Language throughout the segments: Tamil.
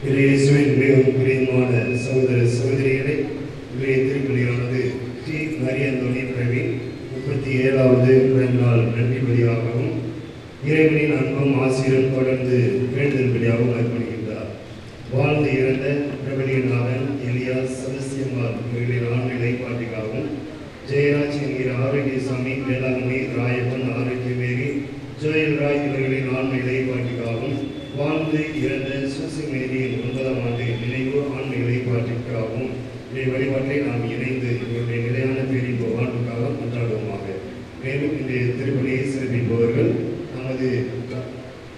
இயேசுவின் மிகவும் பிரியமான சகோதர சகோதரிகளை, இன்றைய திருப்பலியானது டி மரியந்தோனி பிரவீன் 37வது பிறந்தநாள் நன்றி பலியாகவும் இறைவனின் அன்பும் ஆசிரியரும் தொடர்ந்து வேண்டுதல் பலியாகவும் அர்ப்பணிக்கின்றார். வாழ்ந்து இறந்த பிரபலியநாதன் எலியா சதசியம்மாள் இவர்களின் ஆண்நிலை பாட்டிக்காகவும், ஜெயராஜ் என்கிற ஆரோக்கியசாமி, வேளாண்மை ராயப்பன், ஆரோக்கியமேரி, ஜோயல் ராய் இவர்களின் ஆண்நிலை பாட்டிக்காகவும், வாழ்ந்து இறந்த சூசி மேரியின் 9ஆம் ஆண்டு நினைவு ஆண்மைகளை பாட்டிற்காகவும் இதை வழிபாட்டை நாம் இணைந்து இவருடைய நிலையான பேரின்ப வாழ்வுக்காக கொண்டாடுவோமாக. மேலும் இந்த திருப்பலியை சிறப்பிப்பவர்கள் நமது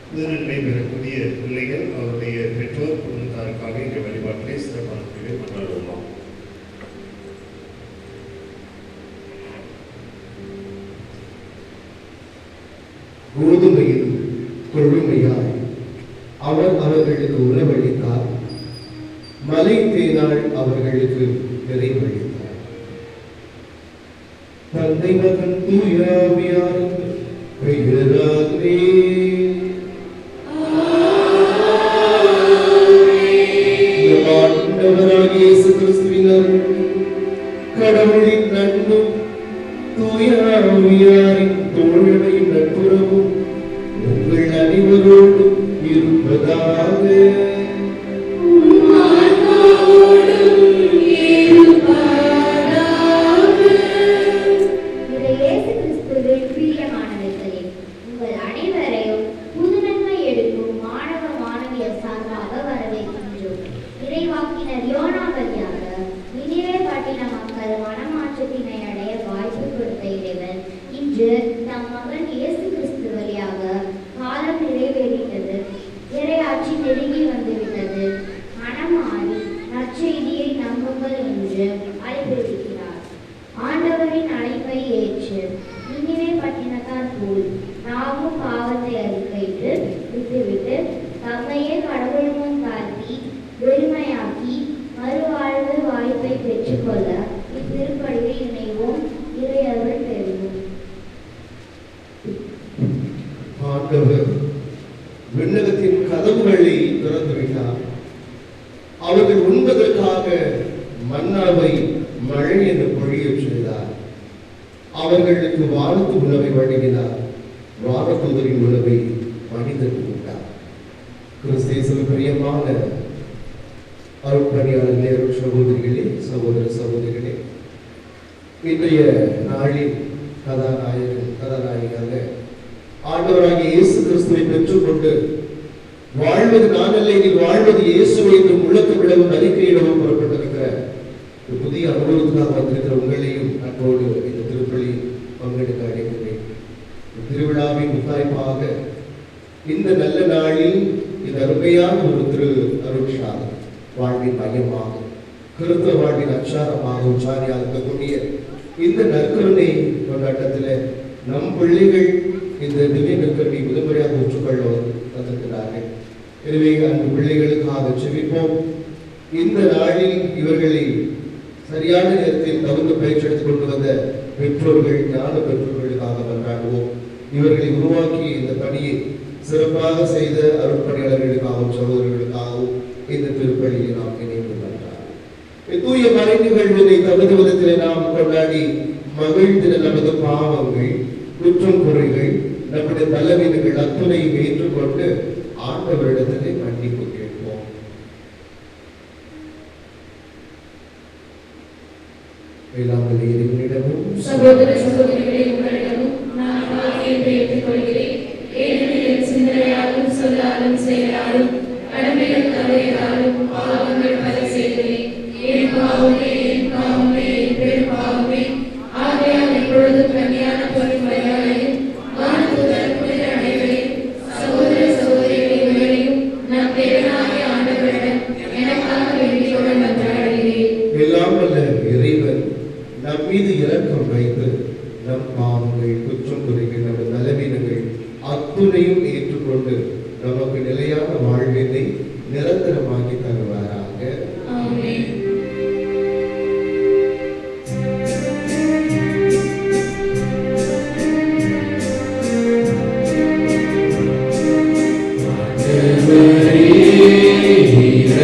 புதுநன்மை பெறக்கூடிய பிள்ளைகள், அவருடைய பெற்றோர், குடும்பத்தாருக்காக இந்த வழிபாட்டை சிறப்பான முறையில் கொண்டாடுவோம். கோதுமையில் கொழுமையாய் அவர் அவர்களுக்கு உணவளித்தார், மலை தேனால் அவர்களுக்கு நிறைவளித்தார். தந்தை மகன் தூய ஆவியாரின் பெயராலே ஆண்டவராகிய இயேசு கிறிஸ்துவின் அருளும் கடவுளின் அன்பும் தூய ஆவியாரின் தோழமையும் நட்புறவும் உங்கள் அனைவரோடும் இருப்பதாக. விண்ணகத்தின் கதவுகளை திறந்துவிட்டார். அவர்கள் உண்பதற்காக மன்னாவை மழை என்று பொழியச் செய்தார். அவர்களுக்கு வானத்து உணவை வழங்கினார். வானதூதரின் உணவை மனிதன் உண்டார். கிறிஸ்தேசுவில் பிரியமான அருட்பணியாளர்களே, சகோதரிகளே, சகோதர சகோதரிகளே, இன்றைய நாளில் கதாநாயகியாக ஆண்டவராகிய இயேசு கிறிஸ்துவை பெற்றுக்கொண்டு வாழ்வது நான் அல்ல, இதில் வாழ்வது இயேசுவை என்று முழக்க விடவும் அறிக்கையிடவும் புறப்பட்டிருக்கிற புதிய அனுபவத்துக்காக வந்திருக்கிற உங்களையும் அன்றோடு இந்த திருப்பலி பங்கெடுக்க அழைக்கிறேன். திருவிழாவின் முத்தாய்ப்பாக இந்த நல்ல நாளில் இந்த அருமையான ஒரு திரு அருட்சாதம் வாழ்வின் மையமாக, கிறிஸ்தவ வாழ்வின் அச்சாரமாக உச்சாரியாக இருக்கக்கூடிய இந்த நற்கருணை கொண்டாட்டத்தில் நம் பிள்ளைகள் இந்த திவ்ய நற்கருணை முதன்முறையாக ஒற்றுக்கொள்ள வந்திருக்கிறார்கள். எனவே அந்த பிள்ளைகளுக்காக செபிப்போம். இந்த நாளில் இவர்களை சரியான நேரத்தில் தகுந்த பயிற்சி எடுத்துக் கொண்டு வந்த பெற்றோர்கள், ஞான பெற்றோர்களுக்காக கொண்டாடுவோம். இவர்களை உருவாக்கி இந்த பணியை சிறப்பாக செய்த அருட்பணியாளர்களுக்காகவும் சகோதரர்களுக்காகவும் இந்த திருப்பணியை நாம் இணைந்து கொண்டாடுவோம். தூய மறை நிகழ்வினை தகுந்த விதத்தில் நாம் கொண்டாடி மகிழ்ந்திட நமது பாவங்கள், குற்றம் குறைகள், நம்முடைய பலவீனங்கள் அத்துணையும் ஏற்றுக்கொண்டு ஆண்டவரிடத்திலே மன்னிப்பு கேட்போம். இறைவனிடமும் சகோதர சகோதரிகளே, உங்களிடமும் நான் வாக்கியத்தை ஏற்றுக்கொள்கிறேன். ஏனெனில் சிந்தனையாலும் சொல்லாலும் செயலாலும் கடமைகள் தவறியதாலும் பாவங்கள் பல செய்கிறேன். என் பாவமே, என் பாவமே, என் பெரும் பாவமே. ஆகையால் இப்பொழுது கன்னியான பொறுமையாளையும் வானதூதர் புனித அனைவரையும் சகோதர சகோதரிகளை உங்களையும் நம் தேவனாகிய ஆண்டவரிடம் எனக்காக வேண்டியுடன் மன்றாடுகிறேன். எல்லாம் வல்ல இறைவன் நம் மீது இரக்கம் வைத்து நம் பாவங்கள், குற்றம் குறைகள், நமது பலவீனங்கள் அத்துணையும் ஏற்றுக்கொண்டு நமக்கு நிலையான வாழ்வினை நிரந்தரமாக்கி தருவாராக. ஆமென். இறைவனே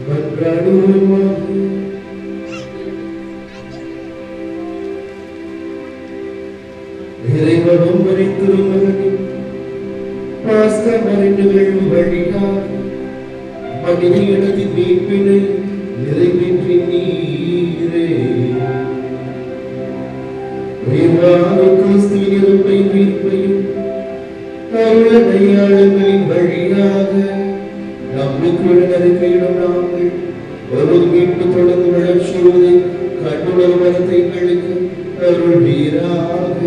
மன்றாடுவோமாக. இறைவனும் மறைத்திருமகனின் பாஸ்க மறைநிகழ்வு வழியாக மனித இனத்தின் மீட்பினை நிறைவேற்றினீரே. கிறிஸ்துவின் இறப்பையும் மீட்பையும் அடையாளங்களின் வழியாக நம்பிக்கையுடன் அறிக்கையிடும் நாங்கள் ஒரு மீட்பு தொடர்ந்து வளர்ச்சியோடு கண்டுணர் மரத்தை எங்களுக்கு அருள்வீராக.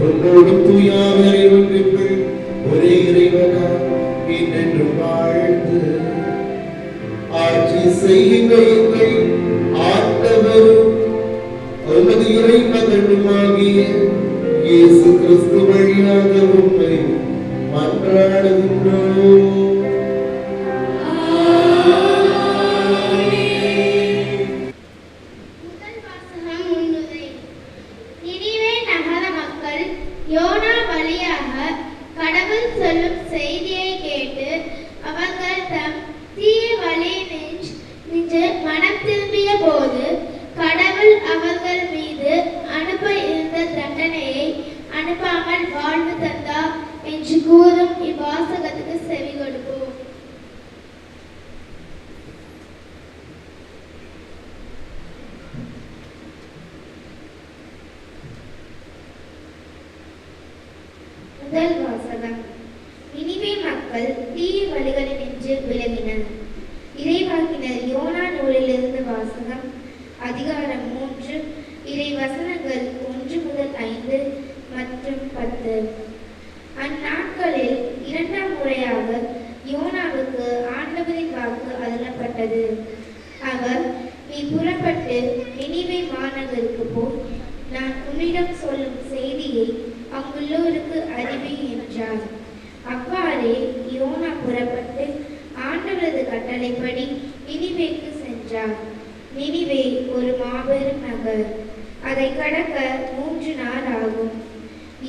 உன்னோடும் தூயாவை ஒன்றிற்குள் ஒரே இறைவனா என்றென்று வாழ்ந்து ஆட்சி செய்யுங்கள் எங்கள் ஆண்டவரும் உமது இறைமகனுமாகிய இயேசு கிறிஸ்து வழியாக உம்மை மன்றாடுகின்றோம். முதல் வாசகம் முன்னுரை. நினிவே நகர மக்கள் யோனா வழியாக கடவுள் சொல்லும் செய்தியை கேட்டு அவர்கள் தம் தீய வழியை நின்று மனம் திரும்பிய போது கடவுள் அவர்கள் மீது அனுப்ப இருந்த தண்டனையை அனுப்பாமல் வாழ்வு தந்தார் என்று கூறும் இவ்வாசகத்துக்கு செவி கொடுப்போம். முதல் வாசகம். நினிவே மக்கள் தீய வழிகளில் நின்று விலகினர். இறைவாக்கினர் யோனா நூலிலிருந்து வாசகம். அதிகாரம் 3, இறை வசனங்கள் 1 முதல் 5 மற்றும் 10. அந்நாட்களில் இரண்டாம் முறையாக யோனாவுக்கு ஆண்டவரின் வாக்கு அருளப்பட்டது. அவர், நீ புறப்பட்டு நினிவே மாநகருக்கு போய் நான் உன்னிடம் சொல்லும் செய்தியை அங்குள்ளோருக்கு அறிவி என்றார். அவ்வாறே யோனா புறப்பட்டு ஆண்டவரது கட்டளைப்படி நினிவேக்கு சென்றார். நினிவே ஒரு மாபெரும் நகர். அதை கடக்க 3 நாள் ஆகும்.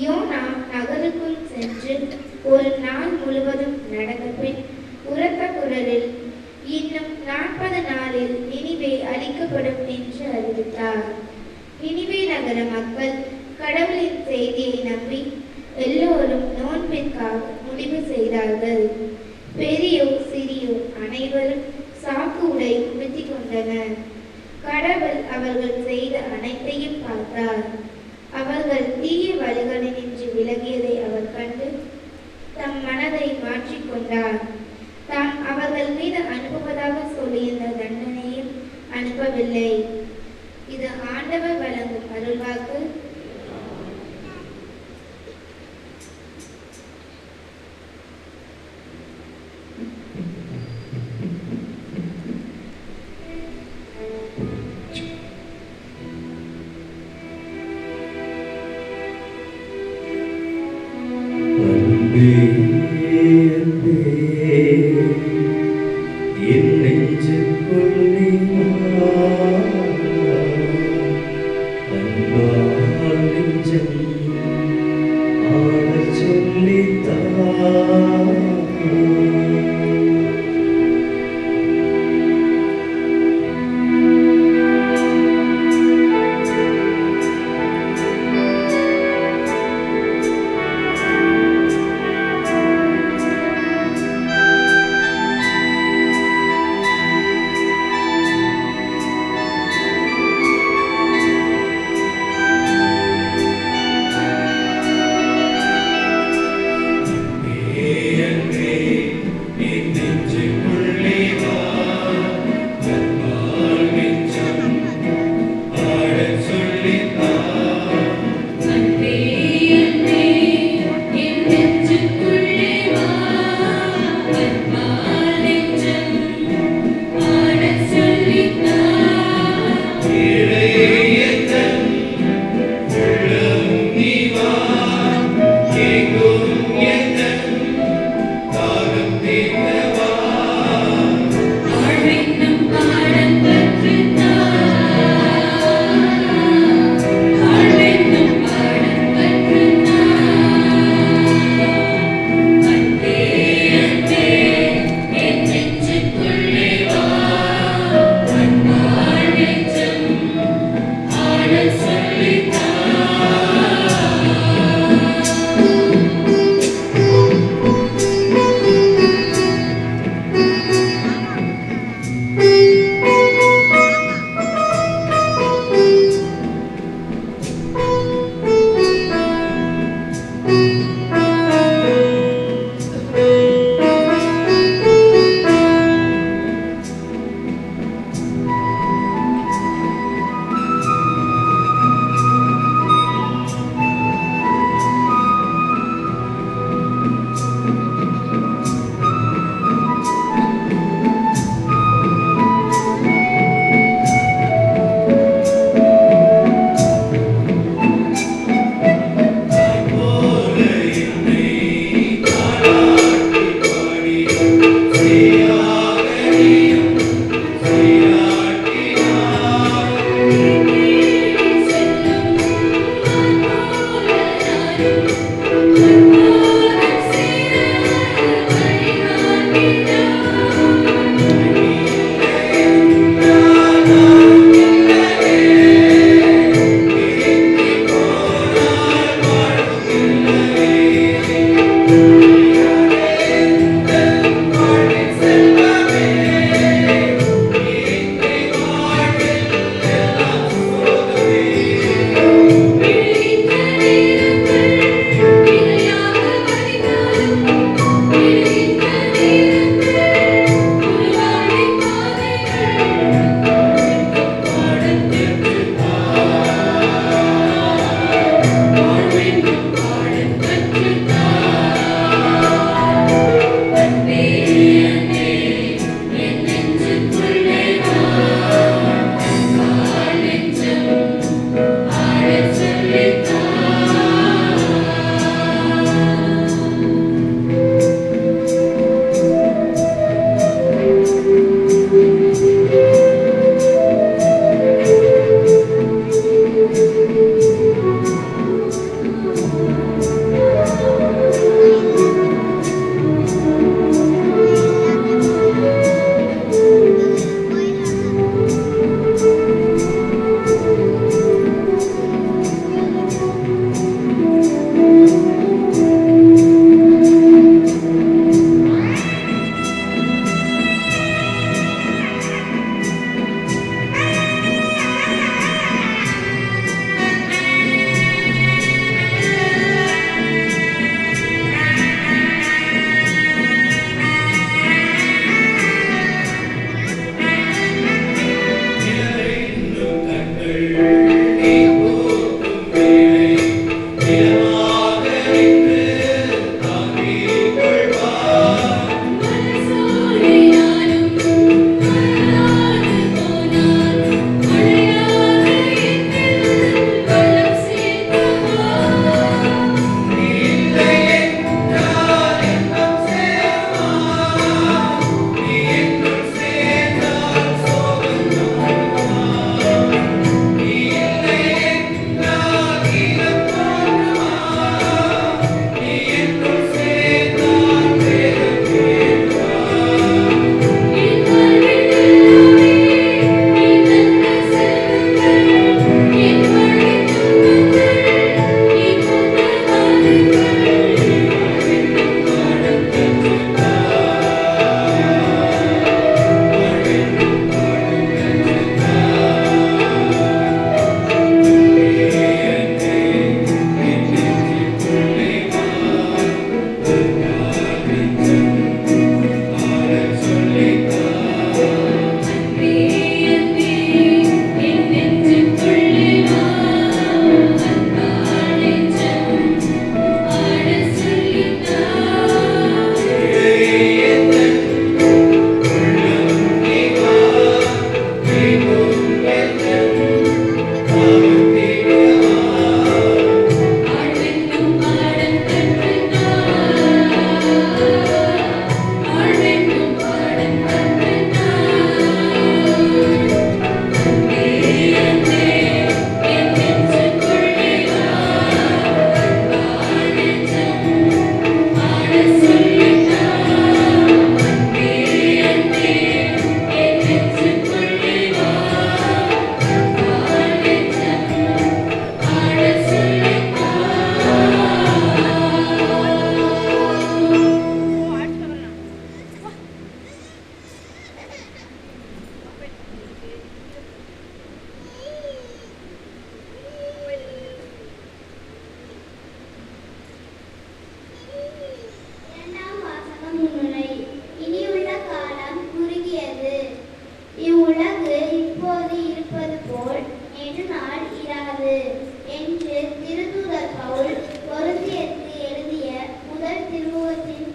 யோனா நகருக்குள் சென்று ஒரு நாள் முழுவதும் நடந்த பின் உரத்த குரலில், இன்னும் 40 நாளில் நினிவே அழிக்கப்படும் என்று அறிவித்தார். நினிவே நகர மக்கள் கடவுளின் செய்தியை நம்பி எல்லோரும் நோன்பிற்காக முடிவு செய்தார்கள். பெரியோர் சிறியோர் அனைவரும் சாக்கு உடை உடுத்திக் கொண்டனர். கடவுள் அவர்கள் செய்த அனைத்தையும் பார்த்தார். அவர்கள் தீய வழிகளில் நின்று விலகியதை அவர் கண்டு தம் மனதை மாற்றிக்கொண்டார். தாம் அவர்கள் மீது அனுப்புவதாக சொல்லியிருந்த தண்டனையும் அனுப்பவில்லை. இது ஆண்டவர் வழங்கும் அருள்வாக்கு. நெடுநாள் இராது என்று திருத்தூதர் பவுல் கொரிந்தியருக்கு எழுதிய முதல் திருமுகத்தின்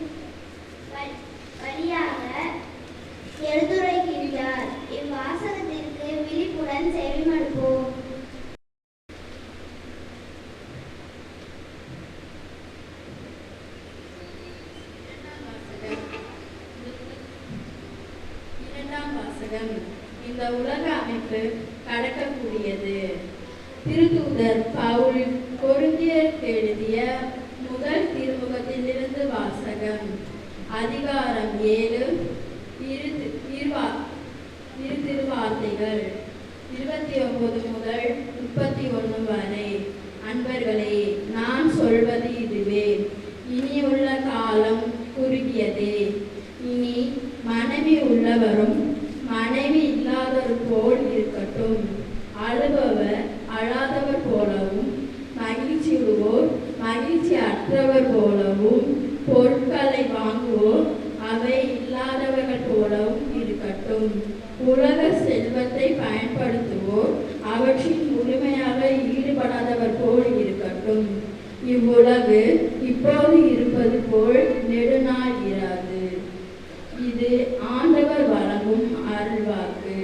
வழியாக எடுத்துரைக்கின்றார். இவ்வாசகத்திற்கு விழிப்புடன் செவிமடுப்போம். இந்த உலக அமைப்பு கடக்கக்கூடியது. திருத்தூதர் பவுல் கொரிந்தியருக்கு எழுதிய முதல் திருமுகத்திலிருந்து வாசகம். அதிகாரம் 7, இரு திருவார்த்தைகள் 29 முதல் 31 வரை. அன்பர்களே, நான் சொல்வது இதுவே, இனியுள்ள காலம் குறுகியதே. இனி மனைவி உள்ளவரும் மனைவி இல்லாதவர் போல் இருக்கட்டும். அழுபவர் அழாதவர் போலவும், மகிழ்ச்சியுடுவோர் மகிழ்ச்சி அற்றவர் போலவும், பொருட்களை வாங்குவோர் அவை இல்லாதவர்கள் போலவும் இருக்கட்டும். உலக செல்வத்தை பயன்படுத்துவோர் அவற்றில் முழுமையாக ஈடுபடாதவர் போல் இருக்கட்டும். இவ்வுலகு இப்போது இருப்பது போல் நெடுநாள் இராது. இது ஆண்டவர் வழங்கும் அருள்வாக்கு.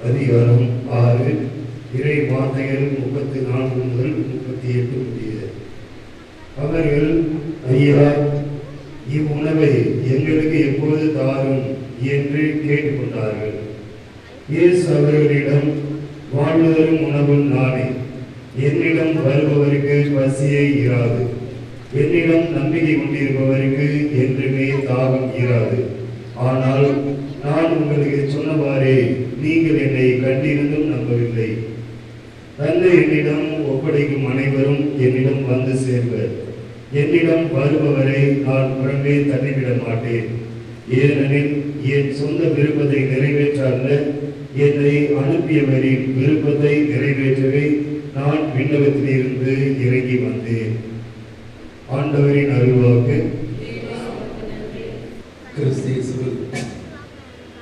அதிகாரம் 6, இறை வார்த்தைகள் 34 முதல் 38 முடிய. அவர்கள், ஐயா, இவ்வுணவை எங்களுக்கு எப்போது தாரும் என்று கேட்டுக்கொண்டார்கள். இயேசு அவர்களிடம், வாழ்வு தரும் உணவு நானே. என்னிடம் வருபவருக்கு பசியே இராது. என்னிடம் நம்பிக்கை கொண்டிருப்பவருக்கு என்றுமே தாகம் இராது. ஆனால் நான் உங்களுக்கு சொன்னவாறே நீங்கள் என்னை கண்டிருந்தும் நம்பவில்லை. தந்தை என்னிடம் ஒப்படைக்கும் அனைவரும் என்னிடம் வந்து சேர்வர். என்னிடம் வருபவரை நான் புறம்பே தள்ளிவிட மாட்டேன். ஏனெனில் என் சொந்த விருப்பத்தை நிறைவேற்ற அல்ல, என்னை அனுப்பியவரின் விருப்பத்தை நிறைவேற்றவே நான் விண்ணகத்திலிருந்து இறங்கி வந்தேன். ஆண்டவரின் அருள்வாக்கு. கிறிஸ்தேசுவில்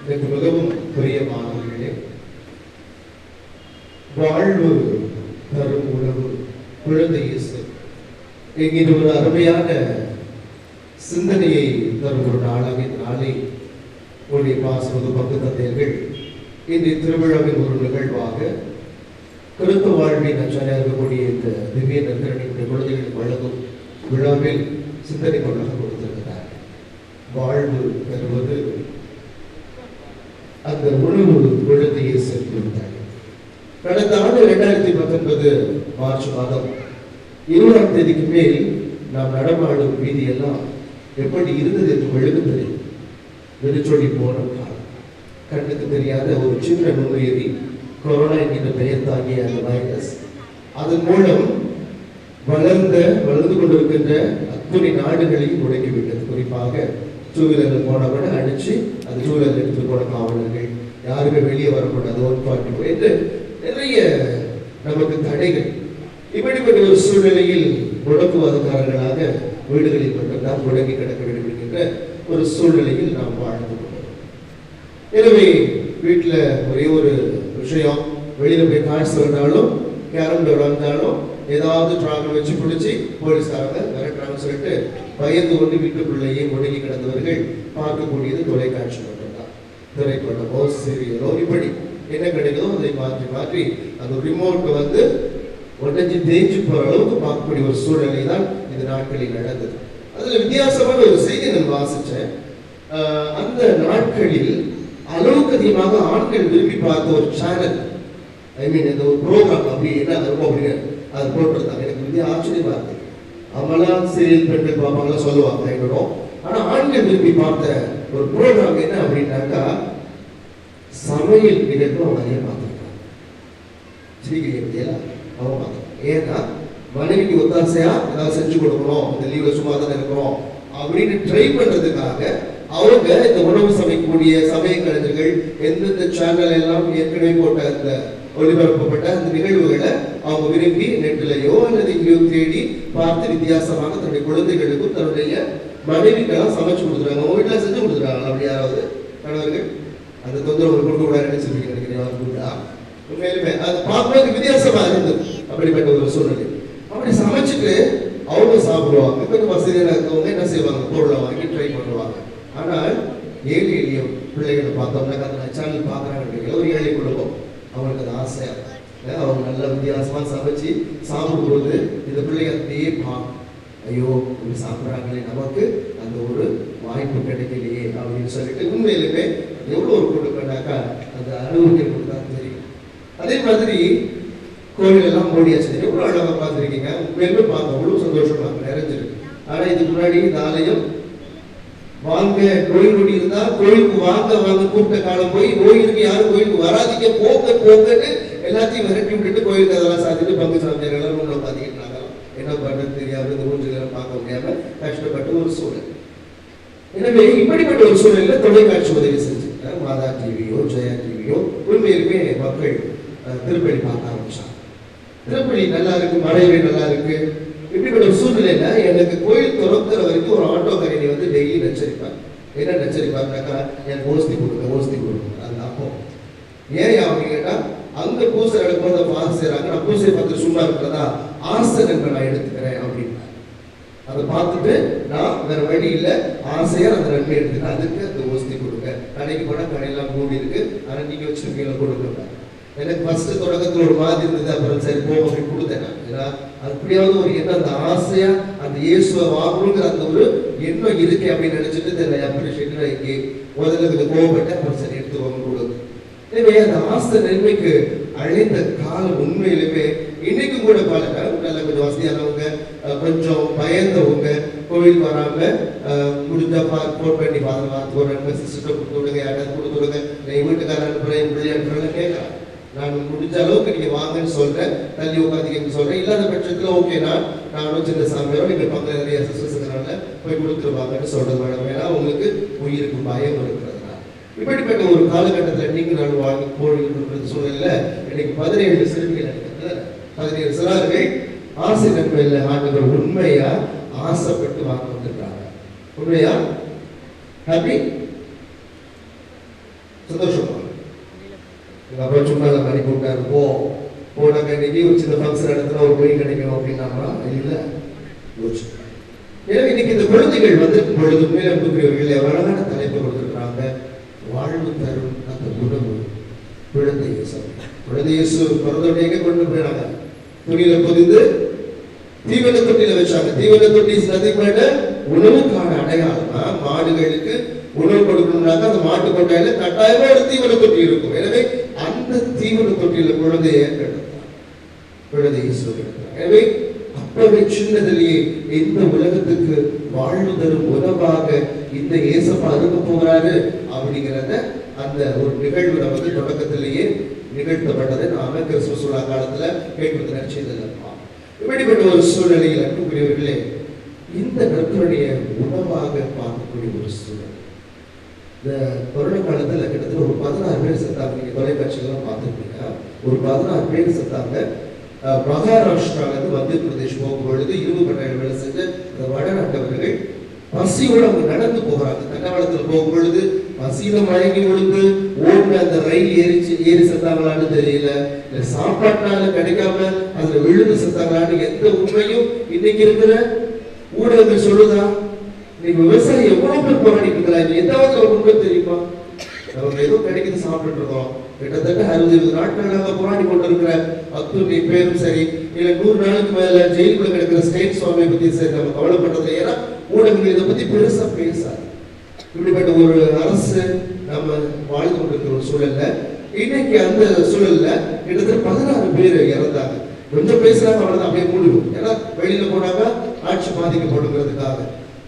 எனக்கு மிகவும் பிரியமானவர்களே, வாழ்வு தரும் உணவு குழந்தை இயேசு என்கிற ஒரு அருமையான சிந்தனையை தரும் ஒரு நாளாக இந்த நாளை உடைய பாசுவது பங்கு தந்தையர்கள் இந்த திருவிழாவின் ஒரு நிகழ்வாக கிறிஸ்து வாழ்வின் அச்சாரியாக இருக்கக்கூடிய இந்த திவ்ய நற்கரணியுடைய குழந்தைகளுக்கு வழங்கும் விழாவில் சிந்தனை கொண்டாக கொடுத்திருக்கிறார். வாழ்வு பெறுவது அந்த உணவு குழந்தையை சென்றிருந்தார். கடந்த ஆண்டு 2019 மார்ச் மாதம் 20ஆம் தேதிக்கு மேல் நாம் நடமாடும் வீதி எல்லாம் எப்படி இருந்தது என்று வெளுக்கு தெரியும். வெறிச்சொல்லி போன காலம், கண்ணுக்கு தெரியாத ஒரு சின்ன நுண்ணுயிரி கொரோனா என்கின்ற பெயர் தாங்கிய அந்த வைரஸ், அதன் மூலம் வளர்ந்து கொண்டிருக்கின்ற அத்துணை நாடுகளையும் முடக்கிவிட்டது. குறிப்பாக டூவீலரில் போனவனை அடிச்சு அந்த டூவீலர் எடுத்து போன காவலர்கள், யாருமே வெளியே வரக்கூடாது, 140 என்று நிறைய நமக்கு தடைகள். இப்படிப்பட்ட ஒரு சூழ்நிலையில் முடக்குவாதக்காரர்களாக வீடுகளில் மட்டும்தான் முடங்கி கிடக்க வேண்டும் என்கின்ற ஒரு சூழ்நிலையில் நாம் வாழ்ந்து கொண்டோம். எனவே வீட்டில் ஒரே ஒரு விஷயம், வெளியில போய் காசு வந்தாலும் கேரம் போர்டு வந்தாலும் ஏதாவது டிராவல் வச்சு பிடிச்சி போலீஸ்காரங்க மிரட்டுறாங்கன்னு சொல்லிட்டு பயந்து கொண்டு வீட்டுக்குள்ளேயே முடங்கி கிடந்தவர்கள் பார்க்கக்கூடியது தொலைக்காட்சி மட்டும்தான். திரைப்படமோ சீரியலோ இப்படி என்ன கிடைக்குதோ அதை மாற்றி மாற்றி அந்த ரிமோட்டை வந்து உடஞ்சி தேய்ச்சி போற அளவுக்கு பார்க்கக்கூடிய ஒரு சூழ்நிலை தான் இந்த நாட்களில் நடந்தது. அதுல வித்தியாசமான ஒரு செய்தி நான் வாசிச்சேன். அந்த நாட்களில் அளவுக்கு அதிகமாக ஆண்கள் விரும்பி பார்த்த ஒரு சேனல், இந்த ஒரு ப்ரோக்ராம் அப்படி என்ன இருக்கும் அப்படின்னு அது போட்டிருந்தாங்க. எனக்கு வந்து ஆச்சரியமா இருக்கு. அவங்களாம் சீரியல் பெண்கள் பார்ப்பாங்களாம் சொல்லுவாங்க எங்களும். ஆனா ஆண்கள் விரும்பி பார்த்த ஒரு ப்ரோக்ராம் என்ன அப்படின்னாக்கா சமையல் நிகழ்வு அவங்க நிறைய பார்த்துருக்காங்க. ஸ்ரீகிரி அவங்க பார்த்தாங்க. ஏன்னா மனைவிக்கு ஒத்தாசையா ஏதாவது செஞ்சு கொடுக்கணும், இந்த லீவ்ல சும்மா தானே இருக்கிறோம் அப்படின்னு ட்ரை பண்றதுக்காக அவங்க இந்த உணவு சமைக்கக்கூடிய சமய கலைஞர்கள் எந்தெந்த சேனல் எல்லாம் ஏற்கனவே போட்ட அந்த ஒளிபரப்பப்பட்ட அந்த நிகழ்வுகளை அவங்க விரும்பி நெட்டிலையோ அல்லது இங்கேயோ தேடி பார்த்து வித்தியாசமாக தன்னுடைய குழந்தைகளுக்கும் தன்னுடைய மனைவிக்கெல்லாம் சமைச்சு கொடுத்துருக்காங்க. அவங்க வீட்டில் செஞ்சு கொடுத்துருக்காங்க. அப்படி யாராவது கணவர்கள் அந்த தொந்தரவு கொடுக்க கூடாது நினைச்சிருக்கீங்க நினைக்கிறேன். உண்மையிலுமே அது பார்க்கும்போது வித்தியாசமா இருந்தது. அப்படிப்பட்ட ஒரு சூழ்நிலை. அப்படி சமைச்சிட்டு அவங்க சாப்பிடுவாங்க. கொஞ்சம் வசதியாக இருக்கவங்க என்ன செய்வாங்க, பொருளை வாங்கி ட்ரை பண்ணுவாங்க. ஆனால் ஏழை எளிய பிள்ளைகளை பார்த்தோம்னா அந்த சேனல் பார்க்குறாங்க, ஒரு ஏழை குடும்பம், அவங்களுக்கு அது ஆசையா அவங்க நல்ல வித்தியாசமா சமைச்சு சாப்பிடும்போது இந்த பிள்ளைங்க அப்படியே ஐயோ இப்படி சாப்பிட்றாங்களே, நமக்கு அந்த ஒரு வாய்ப்பு கிடைக்கலையே அப்படின்னு சொல்லிட்டு உண்மையிலுமே எவ்வளோ ஒரு கொடுக்கனாக்கா அந்த அனுபவிக்க தான் தெரியும். அதே மாதிரி கோவில் எல்லாம் மூடியாச்சு, எவ்வளோ அழகாக பார்த்துருக்கீங்க. உண்மையிலுமே பார்க்க அவ்வளோ சந்தோஷமா நிறைஞ்சிருக்கு. ஆனா இதுக்கு முன்னாடி இந்த ஆலயம் வாங்க நோய் நொடி இருந்தா கோயிலுக்கு வாங்க வாங்க கூப்பிட்ட காலம் போய் நோய் இருக்கு யாரும் கோயிலுக்கு வராதிக்க போங்க போங்கன்னு எல்லாத்தையும் விரட்டி விட்டுட்டு கோயிலுக்கு அதெல்லாம் சாத்திட்டு பங்கு சாமியார்கள் ரூம்ல உட்காந்துக்கிட்டு என்ன பண்றது தெரியாம இந்த ஊஞ்சலாம் பார்க்க முடியாம கஷ்டப்பட்ட ஒரு சூழல். எனவே இப்படிப்பட்ட ஒரு சூழலில் தொலைக்காட்சி உதவி செஞ்சு மாதா டிவியோ ஜெயா டிவியோ உண்மையிலுமே மக்கள் திருப்பலி பார்க்க ஆரம்பிச்சாங்க. திருப்பலி நல்லா இருக்கு, மழைவே நல்லா இருக்கு. இப்படிப்பட்ட ஒரு சூழ்நிலையில எனக்கு கோயில் திறக்கிற வரைக்கும் ஒரு ஆட்டோக்காரனை வந்து டெய்லி நச்சரிப்பாங்க. என்ன நச்சரிப்பாங்கனாக்கா, எனக்கு ஓஸ்தி கொடுங்க. அந்த அப்போ ஏன் அப்படின்னு கேட்டா, அங்க பூசை எடுக்கும்போது பாச செய்யறாங்க, நான் பூசை பார்த்து சும்மா இருக்கிறதா ஆசனங்களை நான் எடுத்துக்கிறேன் அப்படின்னு அதை பார்த்துட்டு நான் வேற வழி இல்லை ஆசையா அந்த நன்மை எடுத்துக்கிறேன். அதுக்கு அந்த ஓஸ்தி கொடுங்க. கடைக்கு போனா கடையெல்லாம் மூடி இருக்கு, ஆனா நீங்க வச்சிருக்கீங்க கொடுங்க. எனக்கு ஃபர்ஸ்ட் தொடக்கத்தில் ஒரு மாதிரி இருந்தது, அப்புறம் சரி போக அப்படின்னு கொடுத்தேன். ஏன்னா அப்படியாவது ஒரு எண்ணம், அந்த ஆசையா அந்த இயேசுவை வாங்கணுங்கிற அந்த ஒரு எண்ணம் இருக்கு அப்படின்னு நினைச்சிட்டு அப்ரிஷியேட் இங்கே முதல்ல கொஞ்சம் கோவப்பட்டு அப்புறம் சரி எடுத்துவாங்க கொடுங்க. எனவே அந்த ஆசை நன்மைக்கு அழைத்த காலம் உண்மையிலுமே இன்னைக்கும் கூட பல நல்ல கொஞ்சம் வசதியானவங்க, கொஞ்சம் பயந்தவங்க கோவில் வராம முடிஞ்சா போன் பண்ணி பார்த்து சிஸ்டர் கொடுத்து விடுங்க, யாராவது கொடுத்து விடுங்க, என் வீட்டுக்காரன் அனுப்புறேன் பிள்ளையாட்டுறேன் கேட்கலாம். நான் முடிஞ்ச அளவுக்கு நீங்க வாங்கன்னு சொல்றேன், தள்ளி உட்காந்துக்கன்னு சொல்றேன். இல்லாத பட்சத்துல ஓகேனா நானும் சின்ன சாமியாரோ நீங்க பக்கத்துல நிறைய சிஸ்டர்ஸ்னால போய் கொடுத்துருவாங்கன்னு சொல்றது மேடம். ஏன்னா உங்களுக்கு உயிருக்கு பயம் இருக்கிறதுனால. இப்படிப்பட்ட ஒரு காலகட்டத்தில் நீங்க நான் வாங்கி போடுகின்ற சூழல்ல இன்னைக்கு 17 சிறுமிகள் இருக்கிறது, 17 சிறார்கள் ஆசை நன்மையில ஆண்டவர் உண்மையா ஆசைப்பட்டு வாங்க வந்துருக்காங்க. உண்மையா ஹாப்பி சந்தோஷமா அப்புறம் சும்மா மாதிரி கூப்பிட்டாரு போனாக்க இன்னைக்கு ஒரு சின்ன ஃபங்க்ஷன் இடத்துல ஒரு பொய் கிடைக்கும் அப்படின்னாங்களா இல்லை யோசிச்சு. எனவே இன்னைக்கு இந்த குழந்தைகள் வந்து பொழுது மேலவர்கள் எவ்வளவான தலைப்பு கொடுத்துருக்காங்க. வாழ்வு தரும் அந்த உணவு குழந்தை இயேசு. குழந்தை இயேசு பிறந்தோடனே கொண்டு போயிடாங்க, துணியில பொதிந்து தீவன தொட்டியில வச்சாங்க. தீவன தொட்டி சதிப்பட உணவுக்கான அடையாளமா மாடுகளுக்கு உணவு கொடுக்கணும்னாக்க அந்த மாட்டு கொட்டாயில கட்டாயமா ஒரு தீவன தொட்டி இருக்கும். எனவே அந்த தீவன தொட்டியில குழந்தைய குழந்தை இயேசு. எனவே அப்பவே சின்னதிலேயே இந்த உலகத்துக்கு வாழ்வு தரும் உணவாக இந்த இயேசப்பா இருக்க போகிறாரு அப்படிங்கிறத அந்த ஒரு நிகழ்வு நமக்கு தொடக்கத்திலேயே நிகழ்த்தப்பட்டதை நாம கிறிஸ்துவ சூழா காலத்துல கேட்பது நற்செய்தியில இப்படிப்பட்ட ஒரு சூழ்நிலையில் அன்புக்குரியவர்களே இந்த நற்கருணையை உணவாக பார்க்கக்கூடிய ஒரு சூழல். இந்த கொரோனா காலத்துல கிட்டத்தட்ட ஒரு 16 பேர் செத்தாங்க. நீங்க தொலைக்காட்சிகள்லாம் பார்த்துருப்பீங்க. ஒரு 16 பேர் செத்தாங்க. மகாராஷ்டிராவிலிருந்து மத்திய பிரதேஷ் போகும்பொழுது 20 கட்டாயம் வேலை செஞ்ச அந்த வடநாட்டவர்கள் பசியோடு அவங்க நடந்து போகிறாங்க. தண்டவாளத்தில் போகும்பொழுது பசியில மயங்கி விழுந்து ஓடின அந்த ரயில் ஏறி செத்தாங்களான்னு தெரியல, இல்ல சாப்பாட்டுனால கிடைக்காம அதுல விழுந்து செத்தாங்களான்னு எந்த உண்மையும் இன்னைக்கு இருக்கிற ஊடகங்கள் சொல்லுதா? இன்னைக்கு விவசாயி எவ்வளவு பேர் போராடிட்டு இருக்கிறாங்க. ஏதாவது ஒரு உண்மை தெரியுமா? அவங்க ஏதோ கிடைக்குது சாப்பிட்டு இருக்கோம். கிட்டத்தட்ட 60-70 நாட்களாக போராடி கொண்டிருக்கிற அத்துணை பேரும் சரி, இல்ல 100 நாளுக்கு மேல ஜெயிலுக்குள்ள கிடக்கிற ஸ்டேட் சுவாமியை பத்தி சரி நம்ம கவலைப்பட்டது. ஏன்னா ஊடகங்கள் இதை பத்தி பெருசா பேசாது. இப்படிப்பட்ட ஒரு அரசு நம்ம வாழ்ந்து கொண்டிருக்கிற ஒரு சூழல்ல இன்னைக்கு அந்த சூழல்ல கிட்டத்தட்ட 16 பேர் இறந்தாங்க. கொஞ்சம் பேசுறாங்க, அவ்வளவுதான், அப்படியே மூடிடும். ஏன்னா வெளியில போனாங்க ஆட்சி பாதிக்கப்படுங்கிறதுக்காக.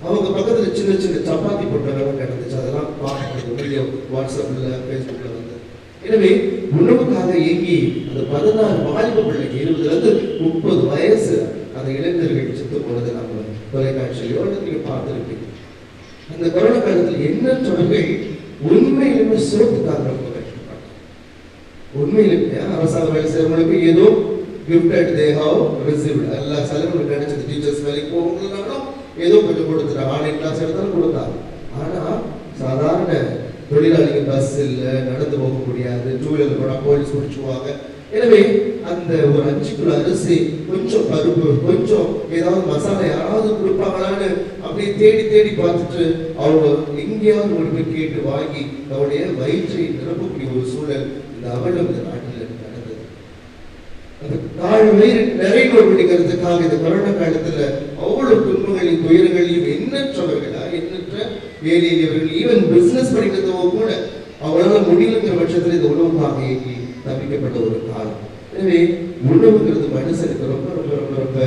அவங்க பக்கத்துல சின்ன சின்ன சப்பாத்தி போட்டவங்க கிடந்துச்சு. அதெல்லாம் பார்க்கறது வாட்ஸ்அப்ல பேஸ்புக்ல வந்து. எனவே உணவுக்காக இயங்கி அந்த 16 வாலிப பிள்ளைக்கு 20 to 30 வயசு அந்த இளைஞர்கள் செத்து போனது நம்ம தொலைக்காட்சியிலோ நீங்க பார்த்துருப்பீங்க. அந்த கொரோனா காலத்தில் எண்ணற்றவர்கள் உண்மையிலுமே சோத்துக்காக ரொம்ப கஷ்டப்பட்டாங்க. உண்மையிலுமே அரசாங்க வேலை செய்யறவங்களுக்கு ஏதோ கிஃப்டட் தே ஹவ் ரிசீவ்ட் எல்லா செலவும் கிடைச்சது. டீச்சர்ஸ் வேலைக்கு போகணும்னாலும் ஏதோ கொஞ்சம் கொடுத்துட்டாங்க. ஆன்லைன் கிளாஸ் எடுத்தாலும் கொடுத்தாங்க. ஆனா சாதாரண தொழிலாளிகள் பஸ் இல்ல, நடந்து போக முடியாது, 2 வீலர் போனா போலீஸ் பிடிச்சுவாங்க. எனவே அந்த ஒரு 5 கிலோ அரிசி, கொஞ்சம் பருப்பு, கொஞ்சம் ஏதாவது மசாலா யாராவது கொடுப்பாங்களான்னு அப்படியே தேடி தேடி பார்த்துட்டு அவங்க எங்கேயாவது ஒரு போய் கேட்டு வாங்கி அவருடைய வயிற்றை நிரப்பக்கூடிய ஒரு சூழல் இந்த அவலம் இந்த நாட்டில் நடந்தது. அந்த கால் வயிறு நிறைவேறுவதற்காக இந்த கொரோனா காலத்துல அவ்வளவு துன்பங்களையும் துயரங்களையும் எண்ணற்றவர்களா, எண்ணற்ற ஏழையவர்கள், ஈவன் பிசினஸ் படிக்கிறதோ கூட அவங்களால முடியலங்கிற பட்சத்துல இந்த உணவுக்காக இயங்கி தப்பிக்கப்பட்ட ஒரு காலம். எனவே உணவுங்கிறது மனுஷனுக்கு ரொம்ப ரொம்ப ரொம்ப ரொம்ப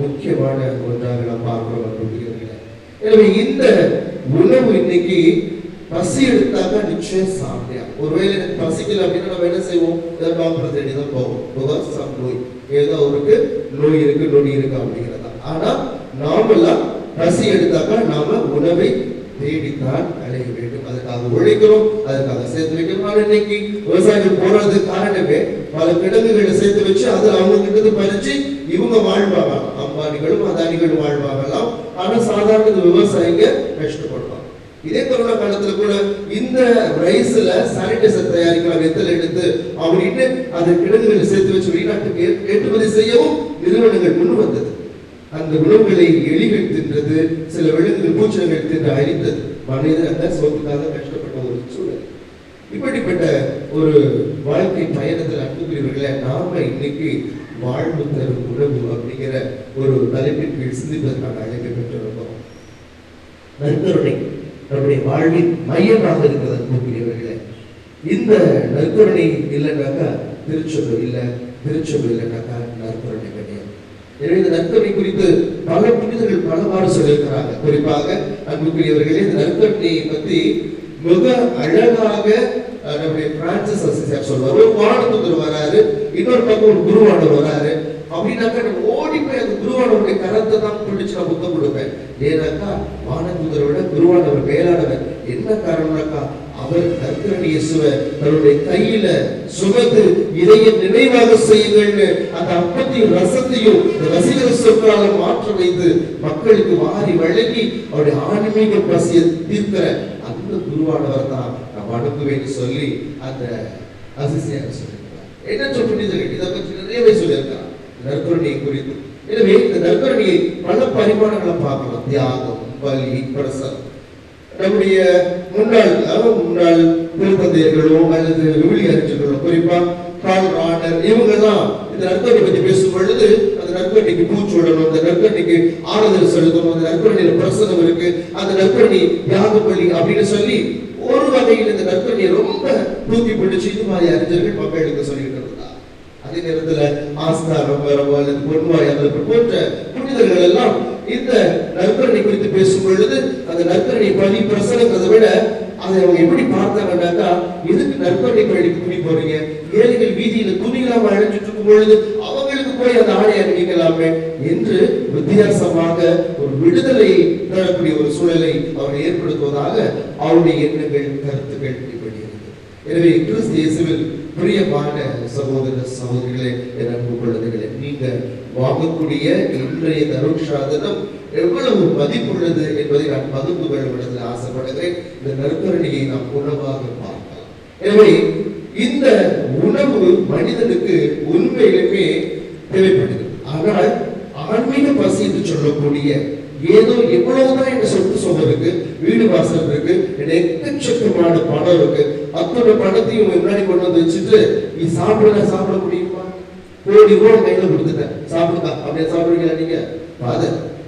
முக்கியமான ஒன்றாக நாம் பார்க்கிறோம் அப்படிங்கிறீங்க. எனவே இந்த உணவு இன்னைக்கு பசி எடுத்தாக்கா நிச்சயம் சாப்பிடலாம். ஒருவேளை எனக்கு பசிக்கல அப்படின்னா நம்ம என்ன செய்வோம்? டாக்டர் தேடிதான் போவோம். நோய் ஏதோ அவருக்கு நோய் இருக்கு, நொடி இருக்கு அப்படிங்கிறதா. ஆனா நாமெல்லாம் பசி எடுத்தாக்கா நாம உணவை தேடித்தான் அடைய வேண்டும். அதுக்காக உழைக்கிறோம், அதுக்காக சேர்த்து வைக்கணும். ஆனா இன்னைக்கு விவசாயிகள் போறது காரணமே பல கிடங்குகளை சேர்த்து வச்சு அது அவங்க கிட்ட பறிச்சு இவங்க வாழ்வாங்கலாம். அம்பானிகளும் அதானிகளும் வாழ்வாங்கலாம். ஆனா சாதாரண விவசாயிங்க கஷ்டப்படுவாங்க. இதே கொரோனா காலத்துல கூட இந்த ரைஸ்ல சானிடைசர் தயாரிக்கலாம் வெத்தலை எடுத்து அப்படின்னு அந்த கிடங்குகளை சேர்த்து வச்சு வெளிநாட்டுக்கு ஏற்றுமதி செய்யவும் நிறுவனங்கள் முன் வந்தது. அந்த உணவுகளை எலிகள் தின்றது, சில விலங்குகள் பூச்சிகள் தின்று அழித்தது. மனிதர்கள் சோத்துக்காக கஷ்டப்பட்ட ஒரு சூழல். இப்படிப்பட்ட ஒரு வாழ்க்கை பயணத்தில் அன்புக்குரியவர்களை நாம இன்னைக்கு வாழ்வு தரும் உணவு அப்படிங்கிற ஒரு தலைப்பின் கீழ் சிந்திப்பதற்கான அழைப்பை பெற்றிருந்தோம். நற்கருணை நம்முடைய வாழ்வின் மையமாக இருக்கிறது அன்புக்குரியவர்களே. இந்த நற்கருணை இல்லைன்னாக்கா திருச்சபை இல்லை, திருச்சபை இல்லைன்னாக்கா நற்கருணை கிடையாது. எனவே இந்த நற்கருணை குறித்து பல புனிதர்கள் பலவாறு சொல்லியிருக்கிறாங்க. குறிப்பாக அன்புக்குரியவர்களே இந்த நற்கருணையை பற்றி மிக அழகாக நம்முடைய பிரான்சிஸ் அசிசியார் சொல்வார். ஒரு வானதூதர் வராரு, இன்னொரு பக்கம் ஒரு குருவானவர் வராரு. அப்படின்னாக்கா நம்ம ஓடி போய் அந்த குருவானவருடைய கரத்தை தான் பிடிச்சு நான் புத்தம் கொடுப்பேன். ஏன்னாக்கா வானதூதரை விட குருவானவர் மேலானவர். என்ன காரணம்னாக்கா அவர் நற்கருணை இயேசுவை தன்னுடைய கையில சுமந்து இதைய நினைவாக செய்யுங்கள்னு அந்த அப்பத்தையும் ரசத்தையும் ரசிகர சொற்களால மாற்ற வைத்து மக்களுக்கு வாரி வழங்கி அவருடைய ஆன்மீக பசியை தீர்க்கிற அந்த குருவானவர் தான் நாம் அனுப்புவேன்னு சொல்லி அந்த அசிசியார் சொல்லியிருக்கிறார். என்ன புனிதர்கள் இதை பற்றி நிறையவே சொல்லியிருக்கிறார் நற்கருணையை குறித்து. எனவே இந்த நற்கருணையை பல பரிமாணங்களை பார்க்கலாம். தியாகம், பலி, பிரசம். நம்முடைய முன்னாள் திருத்தந்தையர்களோ அல்லது விவிலிய அறிஞர்களோ, குறிப்பா கார்ல் ரானர், இவங்கெல்லாம் இந்த நற்கருணை பற்றி பேசும் பொழுது அந்த நற்கருணைக்கு பூச்சூடணும், அந்த நற்கருணைக்கு ஆறுதல் செலுத்தணும், அந்த நற்கருணையில பிரசனம் இருக்கு, அந்த நற்கருணை தியாக பலி அப்படின்னு சொல்லி ஒரு வகையில் இந்த நற்கருணையை ரொம்ப தூக்கி பிடிச்சு இது மாதிரி அறிஞர்கள் மக்களுக்கு சொல்லிட்டு இருந்தார். அதே நேரத்துல ஆஸ்தாரம் அல்லது பொன்வாய் போன்ற புனிதர்கள் எல்லாம் இந்த நற்கருணை குறித்து பேசும் பொழுது அந்த நற்கருணை பலி பிரசனத்தை விட அதை அவங்க எப்படி பார்த்தாங்கன்னாக்கா, எதுக்கு நற்கருணை பலிக்கு துணி போறீங்க, ஏழைகள் வீதியில துணிகளாம அழைச்சிட்டு இருக்கும் பொழுது அவங்களுக்கு போய் அந்த ஆடை அணிவிக்கலாமே என்று வித்தியாசமாக ஒரு விடுதலை தரக்கூடிய ஒரு சூழலை அவர் ஏற்படுத்துவதாக அவருடைய எண்ணங்கள் கருத்துக்கள் இப்படி இருக்கு. எனவே கிறிஸ்து இயேசுவில் பிரியமான சகோதர சகோதரிகளே, என் அன்பு குழந்தைகளே, நீங்க வாங்கக்கூடிய இன்றைய தருட்சாதனம் எவ்வளவு மதிப்புள்ளது என்பதை நான் பகிர்ந்து கொள்வதில் ஆசைப்படுகிறேன். இந்த நற்கருணையை நாம் உணவாக பார்க்கலாம். எனவே இந்த உணவு மனிதனுக்கு உண்மையிலுமே தேவைப்படுகிறது. ஆனால் ஆன்மீக பசி என்று சொல்லக்கூடிய ஏதோ எவ்வளவுதான் என் சொத்து சுகம் இருக்கு, வீடு வாசல் இருக்கு, எக்கச்சக்கமான பணம் இருக்கு, அத்தனை பணத்தையும் முன்னாடி கொண்டு வந்து வச்சுட்டு நீ சாப்பிட முடியுமா? கோடி ரூபாய் கையில கொடுத்துட்டேன், சாப்பிடுங்க. அப்படியே சாப்பிடுவீங்களா நீங்க?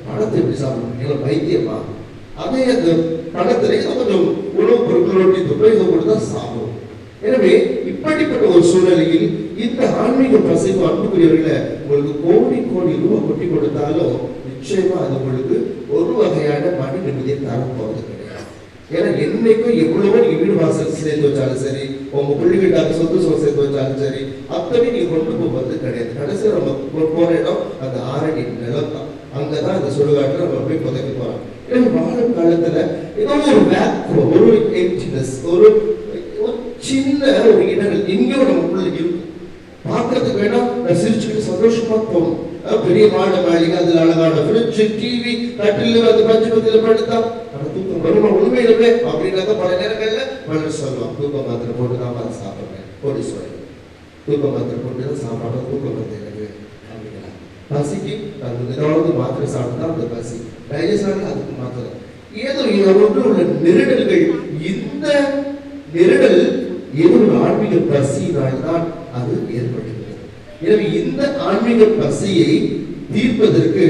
பணத்தை எப்படி சாப்பிடுவீங்க? வைத்தியமா? அதே அந்த பணத்திலே கொஞ்சம் உணவுப் பொருட்களோட துப்பைகள் கொடுத்தா சாப்பிடும். எனவே இப்படிப்பட்ட ஒரு சூழ்நிலையில் இந்த ஆன்மீக பசைவு அன்புக்குரியவர்களை உங்களுக்கு கோடி கோடி ரூபாய் கொட்டி கொடுத்தாலும் நிச்சயமா அது உங்களுக்கு ஒரு வகையான மன நிம்மதியை தரப்போவது கிடையாது. ஏன்னா என்னைக்கும் எவ்வளவோ நீங்க வீடு வாசல் சேர்த்து வச்சாலும் சரி, உங்க பிள்ளைகிட்ட சொத்து சுகம் சேர்த்து வச்சாலும் சரி, அத்தனை நீங்க கொண்டு போவது கிடையாது. கடைசி நம்ம போற இடம் அந்த 6 அடி நிலம் தான். அங்கதான் அந்த சுடுகாட்டுல நம்ம போய் புதைக்க போறோம். வாழும் காலத்துல ஏதோ ஒரு வேக்கம், ஒரு எம்ப்டினஸ், ஒரு சின்ன ஒரு இடங்கள் எங்கேயோ நமக்குள்ள இருக்கும். பார்க்கறதுக்கு வேணா நான் சிரிச்சுக்கிட்டு சந்தோஷமா போகணும். பெரிய மாட மாளிகை, அதுல அழகான ஃப்ரிட்ஜ், டிவி, கட்டில், அது பஞ்சபத்தில படுத்தா ஆனா தூக்கம் வருமா உண்மையிலுமே அப்படின்னாக்க பல நேரங்கள்ல பலர் சொல்லுவான், தூக்க மாத்திரை போட்டுதான் பார்த்து சாப்பிடுறேன். போட்டு சொல்றேன், தூக்க மாத்திரை போட்டுதான் சாப்பாடு, தூக்கம் வந்து எனக்கு அப்படிங்களா? பசிக்கு அது ஏதாவது மாத்திரை சாப்பிட்டா அந்த பசி டைஜஸ்ட் ஆகல, அதுக்கு மாத்திரை ஏதோ ஒன்று உள்ள நெருடல்கள். இந்த நெருடல் ஏதோ ஒரு ஆன்மீக பசியினால்தான் அது ஏற்படுகிறது. எனவே இந்த ஆன்மீக பசியை தீர்ப்பதற்கு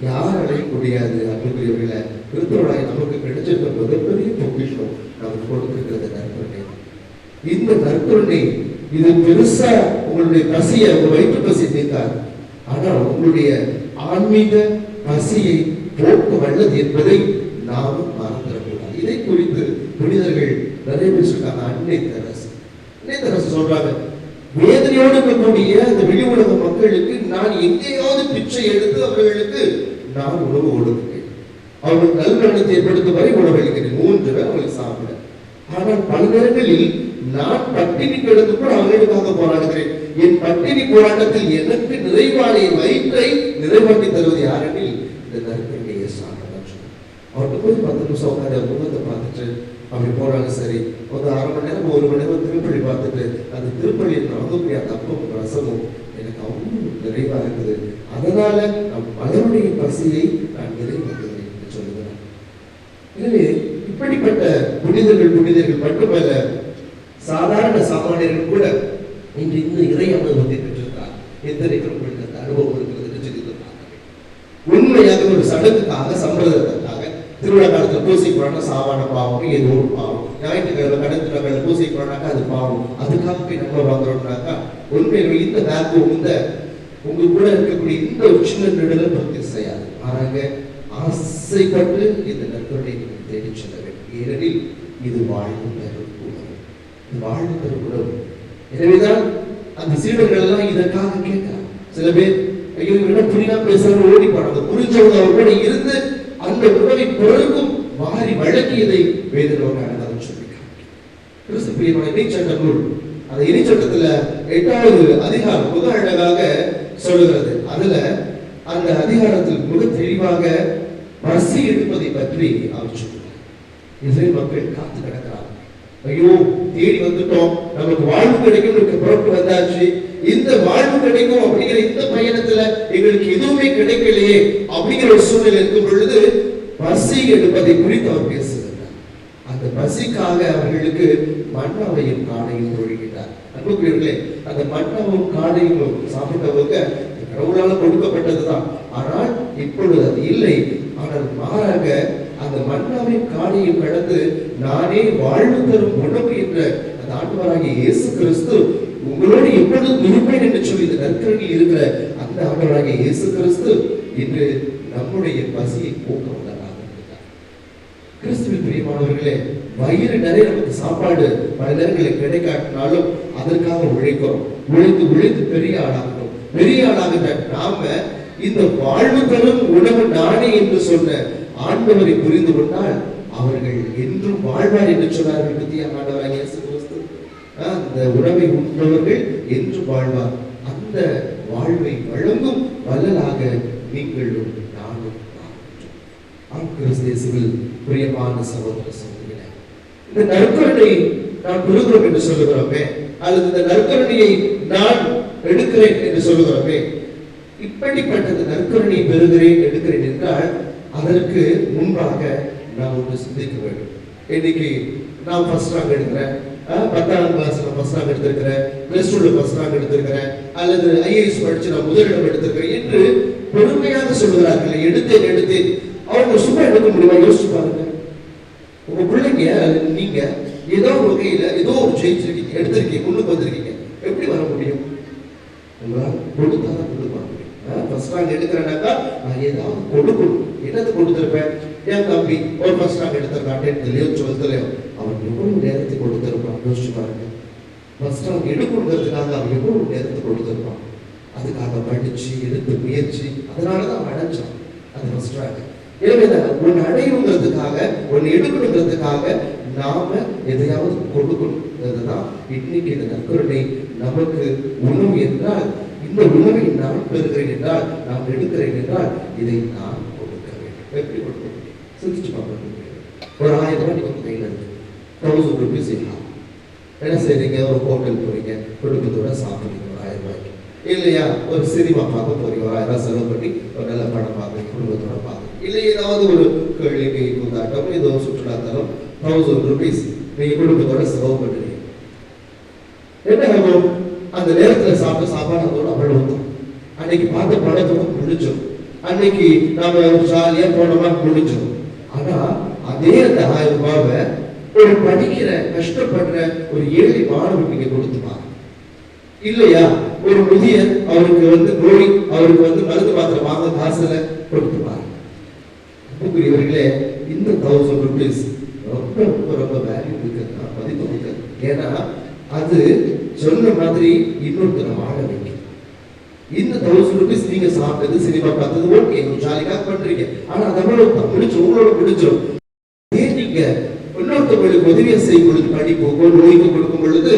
யார் அடைய முடியாது? அன்புக்குரியவர்களே, கிறிஸ்துவாய் நமக்கு கிடைச்சிருக்க மிகப்பெரிய பொக்கிஷம் நமக்கு கொடுத்திருக்கிறது நற்கருணை. இந்த நற்கருணை இது பெருசா உங்களுடைய பசியை, உங்க வயிற்று பசி தீர்க்காது. ஆனால் உங்களுடைய ஆன்மீக பசியை போக்க வல்லது என்பதை நாமும் மறந்துடக்கூடாது. இதை குறித்து புனிதர்கள் நிறைய பேர் சொல்றாங்க. அன்னை தெரசு சொல்றாங்க, வேதனையோடு இருக்கக்கூடிய அந்த வெளி உலக மக்களுக்கு நான் எங்கேயாவது பிச்சை எடுத்து அவர்களுக்கு நான் உணவு கொடுக்கிறேன், அவர்களுக்கு நல்வழத்தை ஏற்படுத்தும் வரை உணவளிக்கிறேன், 3 பேர் அவர்கள் சாப்பிட. ஆனால் பல நேரங்களில் நான் பட்டினி கிடந்து கூட அவர்களுக்காக போராடுகிறேன். என் பட்டினி போராட்டத்தில் எனக்கு நிறைவான வயிற்றை நிறைவாக்கி தருவது யாரெனில் இந்த நற்கருணையை சாப்பிட. அவர்கிட்ட போய் 10 நிமிஷம் உட்காந்து முகத்தை பார்த்துட்டு அப்படி போறாங்க. சரி, ஒரு 1/2 மணி நேரம் 1 மணி நேரம் திருப்பள்ளி பார்த்துட்டு அந்த திருப்பள்ளியை வாங்கக்கூடிய அந்த அப்பமும் ரசமும் எனக்கு அவ்வளவு நிறைவா இருக்குது. அதனால நம் பலருடைய பசியை நான் நிறைவேற்றுகிறேன் என்று சொல்லுகிறேன். எனவே இப்படிப்பட்ட புனிதர்கள் மட்டுமல்ல, சாதாரண சாமானியர்கள் கூட இன்று இந்த இறை அனுபவத்தை பெற்றிருக்கார். எத்தனை பேர் உங்களுக்கு அந்த அனுபவம் இருக்கிறது சொல்லியிருக்காங்க. உண்மையாக ஒரு சடங்குக்காக, சம்பிரதாயத்துக்காக திருவிழா காலத்துல பூசை போனா சாமான பாவம், ஏதோ ஒரு பாவம். ஞாயிற்றுக்கிழமை கடற்கிழமை பூசை போனாக்கா அது பாவம். அதுக்காக போய் நம்ம வாங்குறோம்னாக்கா உண்மையில இந்த வேக்கம், இந்த உங்க கூட இருக்கக்கூடிய இந்த ஒரு சின்ன நெடுதல் பற்றி செய்யாது. ஆனாங்க ஆசைப்பட்டு இந்த நற்கருணை நீங்கள் தேடி செல்ல வேண்டும். ஏனெனில் இது வாழ்வு தரும் உணவு, வாழ்வு தரும் உணவு. எனவேதான் அந்த சீடர்கள் எல்லாம் இதற்காக கேட்கிறாங்க. சில பேர் ஐயோ இவரிடம் புரியாம பேசுறாங்க, ஓடி போறாங்க. புரிஞ்சவங்க அவரோட இருந்து அந்த உணவை பிறருக்கும் வாரி வழங்கியதை வேதனோட அழகாக சொல்லியிருக்காங்க. கிறிஸ்து பிரியமான இணைச்சட்ட நூல், அந்த இணைச்சட்டத்துல 8வது அதிகாரம் மிக அழகாக சொல்லுகிறது. அதுல அந்த அதிகாரத்தில் மிக தெளிவாக பசி எடுப்பதை பற்றி அவர் சொல்லுவார். இஸ்ரேல் மக்கள் காத்து கிடக்கிறார். ஐயோ தேடி வந்துட்டோம், நமக்கு வாழ்வு கிடைக்கும், புறப்பட்டு வந்தாச்சு, இந்த வாழ்வு கிடைக்கும் அப்படிங்கிற இந்த பயணத்துல எங்களுக்கு எதுவுமே கிடைக்கலையே அப்படிங்கிற ஒரு சூழ்நிலை இருக்கும் பொழுது பசி எடுப்பதை குறித்து அவர் பேசுகிறார். அந்த பசிக்காக அவர்களுக்கு மன்னாவையும் காடையும் ஒழுகிட்டார். அன்புக்குரியவர்களே, அந்த மன்னாவும் காடையும் சாப்பிட்டவங்க கடவுளால கொடுக்கப்பட்டதுதான். ஆனால் இப்பொழுது அது இல்லை. ஆனால் மாறாக அந்த மன்னாவையும் காடையும் கடந்து நானே வாழ்வு தரும் உணவு என்ற அந்த ஆண்டவராகிய இயேசு கிறிஸ்து உங்களோடு எப்பொழுதும் இருப்பேன் என்று சொல்லி இந்த நற்கரணியில் இருக்கிற அந்த ஆண்டவராகிய இயேசு கிறிஸ்து இன்று நம்முடைய பசியை போக்க வல்லவராக இருக்கிறார். கிறிஸ்துவின் பிரியமானவர்களே, வயிறு நிறைய நமக்கு சாப்பாடு பல நேரங்களில் கிடைக்காட்டினாலும் அதற்காக உழைக்கிறோம். உழைத்து பெரிய ஆளாகணும். பெரிய ஆளாகிற நாம இந்த வாழ்வு தரும் உணவு நானே என்று சொன்ன ஆண்டவரை புரிந்து கொண்டால் அவர்கள் என்றும் வாழ்வார் என்று சொன்னார்கள். ஆண்டவராகிய இயேசு கிறிஸ்து அந்த உணவை உண்பவர்கள் என்று வாழ்வார். அந்த வாழ்வை வழங்கும் வல்லலாக நீங்களும் நானும் கிறிஸ்துவில் பிரியமான சகோதர சகோதரிகளே, இந்த நற்கருணை நான் பெறுகிறோம் என்று சொல்லுகிறோமே, அல்லது இந்த நற்கருணையை நான் எடுக்கிறேன் என்று சொல்லுகிறோமே, இப்படிப்பட்ட நற்கருணையை பெறுகிறேன் எடுக்கிறேன் என்றால் அதற்கு முன்பாக நாம் ஒன்று சிந்திக்க வேண்டும். இன்னைக்கு நான் ஃபர்ஸ்ட் ரேங்க் எடுக்கிறேன், 10ஆம் கிளாஸ்ல ஃபர்ஸ்ட் ரேங்க் எடுத்திருக்கிறேன், பிளஸ் 2ல ஃபர்ஸ்ட் ரேங்க் எடுத்திருக்கிறேன், அல்லது ஐஏஎஸ் படிச்சு நான் முதலிடம் எடுத்திருக்கிறேன் என்று பெருமையாக சொல்லுகிறார்கள். எடுத்தேன். அவங்க சும்மா எடுக்க முடியுமா? யோசிச்சு பாருங்க. உங்க பிள்ளைங்க நீங்க ஏதோ ஒரு வகையில ஏதோ ஒரு ஜெயிச்சிருக்கீங்க, எடுத்திருக்கீங்க, முன்னுக்கு வந்திருக்கீங்க, எப்படி வர முடியும்? உங்களால் கொடுத்தாதான் கொடுக்க முடியும். ஃபர்ஸ்ட் ரேங்க் எடுக்கிறேன்னாக்கா நான் ஏதாவது கொடுக்கணும். என்னது கொடுத்திருப்பேன்? என் தம்பி ஒரு ஃபர்ஸ்ட் ரேங்க் எடுத்திருக்கான், 10th-லயோ 12th-லயோ, அவன் எவ்வளவு நேரத்துக்கு கொடுத்திருப்பான் யோசிச்சு பாருங்க. ஃபர்ஸ்ட் ரேங்க் எடுக்கணுங்கிறதுக்காக அவன் எவ்வளவு நேரத்துக்கு கொடுத்திருப்பான். அதுக்காக படிச்சு எடுத்து முயற்சி, அதனாலதான் அவன் அடைஞ்சான் அது ஃபர்ஸ்ட் ரேங்க். எனவே ஒன்னு அடையணுங்கிறதுக்காக, ஒன்னு எடுக்கணுங்கிறதுக்காக நாம எதையாவது கொடுக்கணும். இன்னைக்கு இந்த நற்கருணை நமக்கு உணவு என்றால், இந்த உணவை நான் பெறுகிறேன் என்றால், நான் எடுக்கிறேன் என்றால், இதை நான் கொடுக்க வேண்டும். எப்படி கொடுக்க முடியும்? சிந்திச்சு பார்க்க. ஒரு 1000 ரூபாய் நீங்க கையில் இருக்கு, 1000 rupees இல்லாம் என்ன செய்றீங்க? ஒரு ஹோட்டல் போறீங்க, குடும்பத்தோட சாப்பிடுறீங்க ஒரு 1000 ரூபாய்க்கு. இல்லையா ஒரு சினிமா பார்க்க போறீங்க, ஒரு 1000 ரூபாய் செலவு பண்ணி ஒரு நல்ல படம் பார்க்குறீங்க, குடும்பத்தோட பார்க்குறீங்க. இல்லை ஏதாவது ஒரு கேளிக்கை கூத்தாட்டம், ஏதோ சுற்றுலாத்தலம், 1000 rupees நீங்க குடும்பத்தோட செலவு பண்ணுறீங்க. என்ன ஆகும்? அந்த நேரத்துல சாப்பிட்ட சாப்பாடு அதோட அவ்வளவுதான். அன்னைக்கு பார்த்த படத்தோட முடிஞ்சோம், அன்னைக்கு நாம ஜாலியா போனோமா முடிஞ்சோம். ஆனா அதே அந்த 1000 ரூபாவை ஒரு படிக்கிற கஷ்டப்படுற ஒரு ஏழை மாணவன் நீங்க கொடுத்துப்பாங்க. இல்லையா ஒரு முதியர், அவருக்கு நோய், அவருக்கு மருந்து மாத்திரை வாங்க காசுல கொடுத்துப்பாங்க. அன்புக்குரியவர்களே, இந்த 1000 rupees ரொம்ப ரொம்ப ரொம்ப வேல்யூ இருக்கு, மதிப்பு இருக்கு. ஏன்னா அது சொன்ன மாதிரி இன்னொருத்தரை வாழ வைக்கும். இந்த 1000 rupees நீங்க சாப்பிட்டது, சினிமா பார்த்தது ஓகே, ஒரு ஜாலிக்காக பண்றீங்க. ஆனா அதோட முடிச்சு உங்களோட முடிஞ்சிடும். நீங்க இன்னொருத்தவங்களுக்கு உதவியை செய்யும் பொழுது, படிப்புக்கோ நோய்க்கு கொடுக்கும் பொழுது,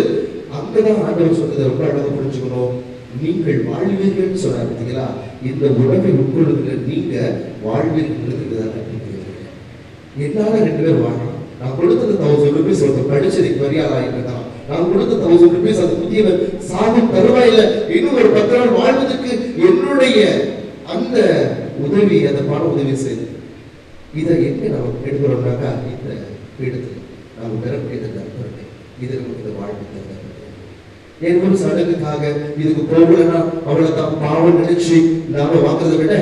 அங்கதான் ஆண்டவர் சொன்னதை ரொம்ப அழகாக புரிஞ்சுக்கணும். நீங்கள் வாழ்வீர்கள் சொன்னார் பார்த்தீங்களா? இந்த உணவை உட்கொள்ளுகிற நீங்க வாழ்வீர்கள். என்னால 2 பேர் வாழலாம். நான் கொடுத்தது 1000 rupees ஒருத்தர் படிச்சதுக்கு மரியாதை ஆகிருக்கலாம். நான் கொடுத்த 1000 rupees அது புதியவர் சாகும் தருவாயில இன்னும் ஒரு 10 நாள் வாழ்வதற்கு என்னுடைய அந்த உதவி, அந்த பண உதவி செய்து இதை எங்க நாம் எடுக்கிறோம்னாக்கா இந்த பீடத்தில் நாம் பெறக்கூடிய நற்பருணை. இது நமக்கு இந்த வாழ்வு தருகிறது. ஏன் ஒரு சடங்குக்காக இதுக்கு போகலன்னா அவ்வளவுதான் பாவம் நினைச்சு நாம வாங்குறதை விட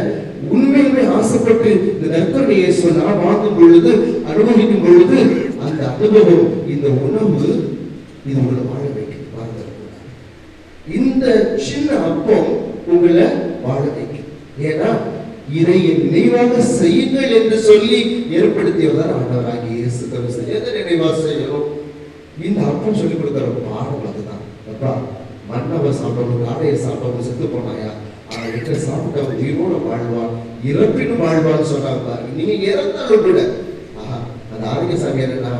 உண்மையுமே ஆசைப்பட்டு இந்த நற்கருணையை நான் வாங்கும் பொழுது, அனுபவிக்கும் பொழுது, அந்த அனுபவம், இந்த உணவு இது உங்களை வாழ வைக்கும். இந்த சின்ன அப்பம் உங்களை வாழ வைக்கும். ஏன்னா இதை நினைவாக செய்யுங்கள் என்று சொல்லி ஏற்படுத்தியவர் ஆண்டவராகிய இயேசு கிறிஸ்து. எதை நினைவாக செய்யணும்? இந்த அப்பம் சொல்லிக் கொடுக்கிற பாடம் அதுதான். அப்பா, மன்னவ சாப்பிடணும், காடையை சாப்பிடணும், செத்து போனாயா? ஆனா எங்க சாப்பிட்டவன் உயிரோட வாழ்வான், இறப்பினும் வாழ்வான்னு சொன்னாங்க. நீங்க இறந்தாலும் கூட அந்த ஆரோக்கியசாமி என்னன்னா,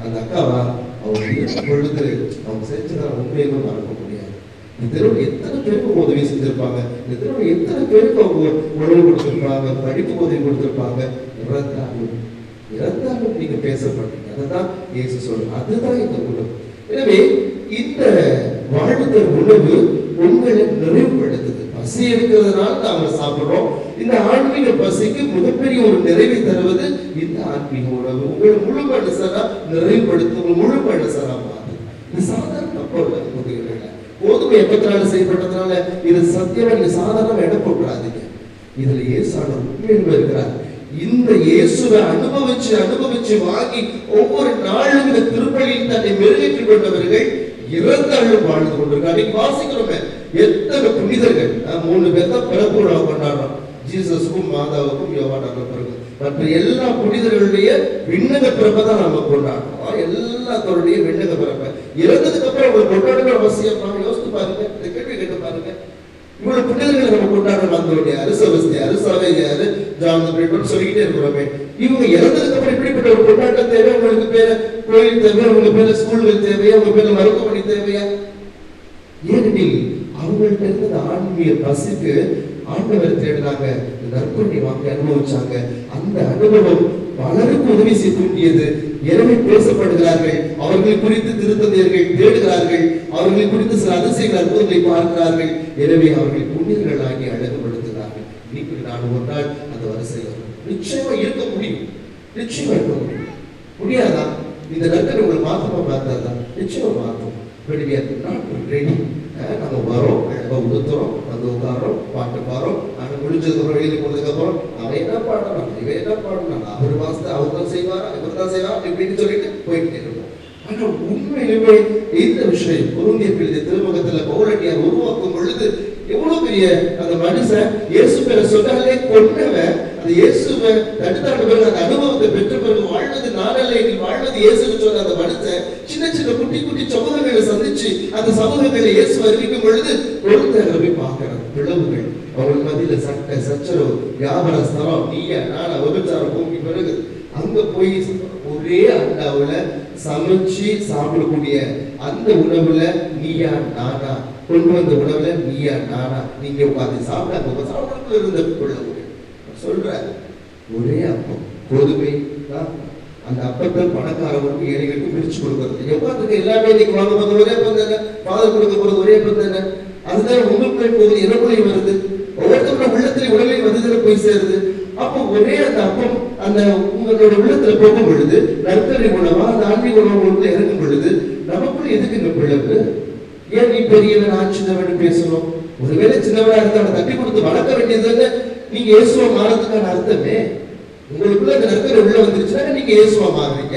அந்த அக்காவா அவங்க பொழுது அவங்க செஞ்சதான் உண்மையிலுமே மறக்க முடியாது. இந்த தெருவில் எத்தனை பேருக்கு உதவி செஞ்சிருப்பாங்க, இந்த தெருவில் எத்தனை பேருக்கு அவங்க உணவு கொடுத்திருப்பாங்க, படிப்பு உதவி கொடுத்திருப்பாங்க. இறந்தாலும் நீங்க பேசப்பட்டீங்க. அதுதான் இயேசு சொல்றாரு. அதுதான் இந்த உணவு. எனவே இந்த வாழ்வு தரும் உணவு உங்களை நிறைவுபடுத்துது. பசி எடுக்கிறதுனால நாம சாப்பிடுறோம். இந்த ஆன்மீக பசிக்கு மிகப்பெரிய ஒரு நிறைவை தருவது இந்த ஆன்மீக உணவு. உங்களை முழு மனுஷனா நிறைவுபடுத்தும், உங்கள் முழு மனுஷனா மாறுது. இது சாதாரண கோதுமை 84 செய்யப்பட்டதுனால இது சத்தியமா நீங்க சாதாரண இடம் போட்டுறாதீங்க. இதுல இயேசுவான உண்மையுமே இருக்கிறார். இந்த இயேசுவை அனுபவிச்சு வாங்கி ஒவ்வொரு நாளும் இந்த திருப்பலியில் தன்னை மெருகேற்றிக் கொண்டவர்கள் இறந்தாலும் வாழ்ந்து கொண்டிருக்காங்க. நீங்க வாசிக்கிறோமே எத்தனை புனிதர்கள் 3 பேர் தான் பிறப்பு விழா கொண்டாடுறோம். ஜீசஸுக்கும் மாதாவுக்கும் யோவானுக்கும் பிறகு மற்ற எல்லா புனிதர்களுடைய விண்ணக பிறப்பை தான் நாம கொண்டாடுறோம். எல்லாத்தோடைய விண்ணக பிறப்பை இறந்ததுக்கு அப்புறம் அவங்க கொண்டாடணும் அவசியமா? யோசித்து பாருங்க, இந்த கேள்வி கேட்டு பாருங்க. இவ்வளவு புனிதர்களை நம்ம கொண்டாடுறோம். அந்த அரிசவையாரு ஜான் சொல்லிக்கிட்டே இருக்கிறோமே. இவங்க இறந்ததுக்கு அப்புறம் இப்படிப்பட்ட ஒரு கொண்டாட்டம் தேவை? உங்களுக்கு பேர கோயில் தேவை, உங்க பேர ஸ்கூல்கள் தேவையா, உங்க பேர மருத்துவமனை தேவையா? ஏனெனில் அவங்கள்ட்ட இருந்த ஆன்மீக பசிக்கு ஆண்டவர் தேடினாங்க, நற்கொடை வாங்கி அனுபவிச்சாங்க. அந்த அனுபவம் பலருக்கு உதவி செய்ய தூண்டியது. எனவே பேசப்படுகிறார்கள், அவர்களை குறித்து திருத்தந்தையர்கள் தேடுகிறார்கள், அவர்களை குறித்து சில அதிசயங்கள் அற்புதங்களை பார்க்கிறார்கள். எனவே அவர்களை புண்ணியர்களாகி அழகுபடுத்துகிறார்கள். நீங்கள் நான் ஒரு நாள் அந்த வரிசையில் நிச்சயமா இருக்க முடியும். நிச்சயமா இருக்க முடியும். முடியாதா? இந்த நற்கரை உங்களை மாத்தமா பார்த்தாதான் நிச்சயமா மாற்றும். நம்ம வரோம், அழகா உடுத்துறோம், வந்து உட்காரோம், பாட்டு பாடுறோம். நாங்க முடிஞ்சதுக்கு அப்புறம் வெளியில போனதுக்கு அப்புறம் அவன் என்ன பாடுறான், இவன் என்ன பாடுறான், அவர் வாசத்தை அவர் தான் செய்வாரா, இவர் தான் செய்வாரா இப்படின்னு சொல்லிட்டு போயிட்டே இருப்போம். ஆனா உண்மையிலுமே இந்த விஷயம் கொரிந்தியர் திருமுகத்துல பவுலடியார் உருவாக்கும் பொழுது எவ்வளவு பெரிய அந்த மனுஷன் இயேசு பேரை சொன்னாலே கொண்டவன் அந்த இயேசுவை தடுத்தாண்டு பிறகு அந்த அனுபவத்தை பெற்ற பிறகு வாழ்வது நானல்ல நீ வாழ்வது இயேசுன்னு சொன்ன அந்த மனுஷன் சின்ன சின்ன குட்டி குட்டி சமூகங்களை சந்திச்சு அந்த சமூகங்களை இயேசு அறிவிக்கும் பொழுது பொருத்தங்களை போய் பார்க்கிறார். பிளவுகள் அவங்களுக்கு மத்தியில சட்டை சச்சரவு, வியாபார ஸ்தலம், நீயா நானா விபச்சாரம் பூமி பிறகு அங்க போய் ஒரே அண்டாவுல சமைச்சு சாப்பிடக்கூடிய அந்த உணவுல நீயா நானா கொண்டு வந்த உணவுல நீயா நானா நீங்க உட்காந்து சாப்பிடாங்க சாப்பிட இருந்த பிளவுகள் சொல்ற ஒரே அப்பம் கோதுமை அந்த அப்பத்தை பணக்காரவருக்கு ஏழைகளுக்கு பிரிச்சு கொடுக்கறது. எவ்வளவு எல்லாமே இன்னைக்கு வாங்க போது ஒரே அப்பம் தானே, பாதம் கொடுக்க போறது ஒரே அப்பம் தானே. அதுதான் உங்களுக்குள்ளே போகுது, எனக்குள்ளேயும் வருது, ஒவ்வொருத்தரோட உள்ளத்திலே உடலையும் வந்து போய் சேருது. அப்போ ஒரே அந்த அப்பம் அந்த உங்களோட உள்ளத்துல போகும் பொழுது நற்கரை உணவா அந்த ஆன்மீக உணவு உங்களுக்குள்ள இறங்கும் பொழுது நமக்குள்ள எதுக்கு இந்த பிளவு? ஏன் நீ பெரியவன் நான் சின்னவன் பேசணும்? ஒருவேளை சின்னவனா இருந்தா அவனை தட்டி கொடுத்து வளர்க்க வேண்டியது நீங்க இயேசுவா மாறதுக்கான அர்த்தமே. உங்களுக்குள்ள அந்த நற்கரை உள்ள வந்துருச்சுன்னா நீங்க இயேசுவா மாறுறீங்க.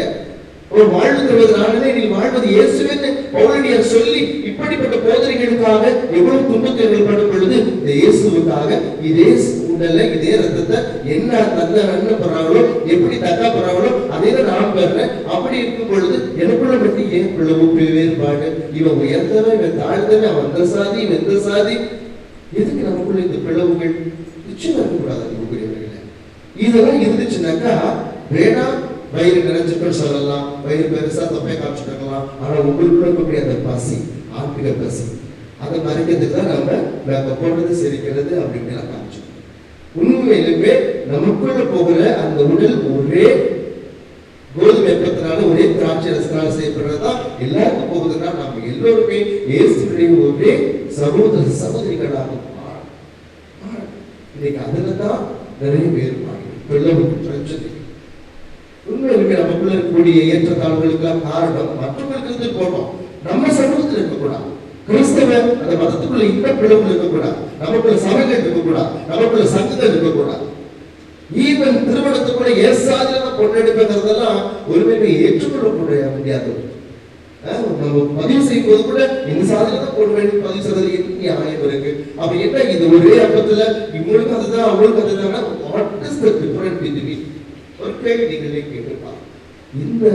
ஒரு வாழ்வு தருவதனாலே நீ வாழ்வது இயேசுன்னு பவுலடியார் சொல்லி இப்படிப்பட்ட போதனைகளுக்காக எவ்வளவு துன்பத்தை ஏற்படும் பொழுது இந்த இயேசுவுக்காக இதே உடல்ல இதே ரத்தத்தை என்ன தந்த போறாங்களோ எப்படி தக்கா போறாங்களோ அதே தான் நான் பெறேன். அப்படி இருக்கும் பொழுது எனக்குள்ள மட்டும் ஏன் பிளவு வேறுபாடு? இவன் உயர்ந்தவன், இவன் தாழ்ந்தவன், அவன் அந்த சாதி இவன் எந்த சாதி, எதுக்கு நமக்குள்ள இந்த பிளவுகள்? நிச்சயம் இருக்கக்கூடாது. இதெல்லாம் இருந்துச்சுன்னாக்கா வேணாம் வயிறு நிறைஞ்சுக்கள் சொல்லலாம், வயிறு பெருசா தொப்பை காமிச்சுக்கலாம். ஆனா உங்களுக்குள்ள இருக்கக்கூடிய அந்த பசி, ஆன்மீக பசி, அதை மறைக்கிறதுக்கு தான் நாம போடுறது சிரிக்கிறது அப்படின்னு காமிச்சோம். உண்மையிலுமே நமக்குள்ள போகிற அந்த உடல் ஒரே கோதுமை வெப்பத்தினால ஒரே திராட்சை ரசத்தினால செய்யப்படுறதா எல்லாருக்கும் போகுதுன்னா நம்ம எல்லோருமே இயேசுடைய ஒரே சகோதர சகோதரிகளாக இன்னைக்கு அதுலதான் நிறைய வேறுபாடு பிளவு பிரச்சனை. உண்மையிலுமே நமக்குள்ள இருக்கக்கூடிய ஏற்றத்தாழ்வுகளுக்கெல்லாம் காரணம் மற்றவங்களுக்கு இருந்து போனோம், நம்ம சமூகத்தில் இருக்கக்கூடாது. கிறிஸ்தவ அந்த மதத்துக்குள்ள இந்த பிளவுகள் இருக்கக்கூடாது, நமக்குள்ள சபைகள் இருக்கக்கூடாது, நமக்குள்ள சங்கங்கள் இருக்கக்கூடாது. ஈவன் திருமணத்துக்குள்ள ஏசாதிரமா பொண்ணெடுப்பதெல்லாம் ஒருவேளை ஏற்றுக்கொள்ளக்கூடிய முடியாது. நம்ம பதிவு செய்யும் போது கூட இந்த சாதனை போட வேண்டிய பதிவு செய்வது நியாயம் இருக்கு. அப்ப என்ன இது ஒரே அப்பத்துல இவங்களுக்கு அதுதான் அவங்களுக்கு அதுதான், what is the difference between? ஒரு கேள்வி நீங்களே கேட்டுப்பாங்க. இந்த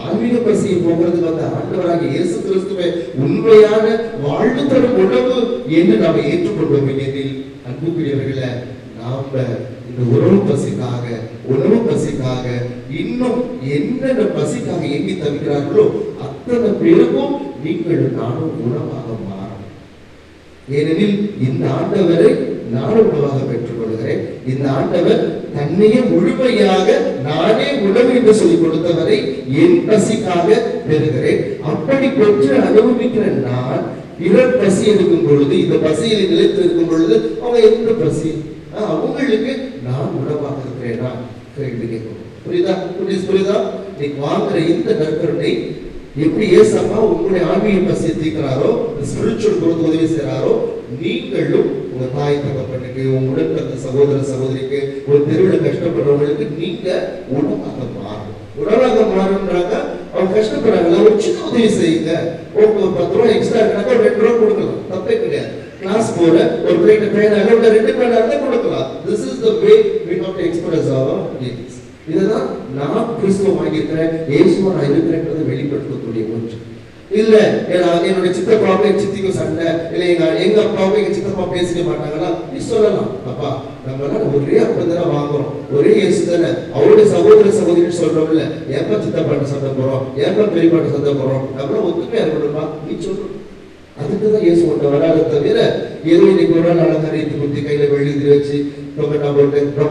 ஆன்மீக பசியை போகிறதுக்கு வந்த ஆண்டவராகிய இயேசு கிறிஸ்துவை உண்மையான வாழ்வு தரும் உணவு என்று நாம் ஏற்றுக்கொண்டோம் எனில் அன்புக்குரியவர்களே, நாம இந்த உணவு பசிக்காக இன்னும் என்னென்ன பசிக்காக எங்கி தவிக்கிறார்களோ அத்தனை பேருக்கும் நீங்கள் நானும் உணவாக மாறும். ஏனெனில் இந்த ஆண்டவரை நானும் உணவாக பெற்றுக் கொள்கிறேன். இந்த ஆண்டவர் தன்னையே முழுமையாக நானே உணவு என்று சொல்லிக் கொடுத்தவரை என் பசிக்காக பெறுகிறேன். அப்படி பெற்று அனுபவிக்கிற நான் பிறர் பசி எடுக்கும் பொழுது, இந்த பசியில் நிலைத்து இருக்கும் பொழுது அவங்க எந்த பசி அவங்களுக்கு நான் உணவாக இருக்கிறேனா கேள்வி கேட்கணும். புரியுதா? நீ வாங்குற இந்த நற்கருணை எப்படி ஏசப்பா உங்களுடைய ஆன்மீக பசியை தீர்க்கிறாரோ, ஸ்பிரிச்சுவல் growth உதவி செய்யறாரோ, நீங்களும் உங்க தாய் தகப்பனுக்கு, உங்க உடன் பிறந்த சகோதர சகோதரிக்கு, ஒரு தெருவில் கஷ்டப்படுறவங்களுக்கு நீங்க உணவாக மாறணும். உணவாக மாறணும்ன்றாங்க அவங்க கஷ்டப்படுறாங்களா, ஒரு சின்ன உதவி செய்யுங்க. உங்களுக்கு ஒரு 10 ரூபாய் எக்ஸ்ட்ரா இருந்தாக்க ஒரு 2 ரூபாய் கொடுக்கலாம், தப்பே கிடையாது. கிளாஸ் போற ஒரு பிளேட் பேனாக ஒரு 2 பேனா இருந்தா கொடுக்கலாம். This is the way we have to express our feelings. இதுதான் நான் கிறிஸ்துவ வாங்கியிருக்கிறேன், இயேசுவா நான் இருக்கிறேன்றதை வெளிப்படுத்தக்கூடிய ஒன்று. இல்ல என்னுடைய சித்தப்பாவுக்கு என் சித்திக்கும் சண்டை, இல்ல எங்க அப்பாவுக்கு எங்க சித்தப்பா பேசிக்க மாட்டாங்களா, நீ சொல்லலாம், அப்பா நம்ம ஒரே அப்பா தானே வாங்குறோம், ஒரே இயேசு தானே, அவருடைய சகோதர சகோதரி சொல்றோம்ல, ஏப்பா சித்தப்பாட்ட சண்டை போறோம், ஏப்பா பெரியப்பாட்ட சண்டை போறோம், நம்மளாம் ஒத்துமையா இருக்கணும்பா, நீ சொல்லணும். அதுக்குதான் இயேசு கொண்டு வராத தவிர ஏதோ இன்னைக்கு ஒரு நாள் அலங்கரித்து குத்தி கையில வெள்ளி வச்சு டொமேட்டோ போட்டு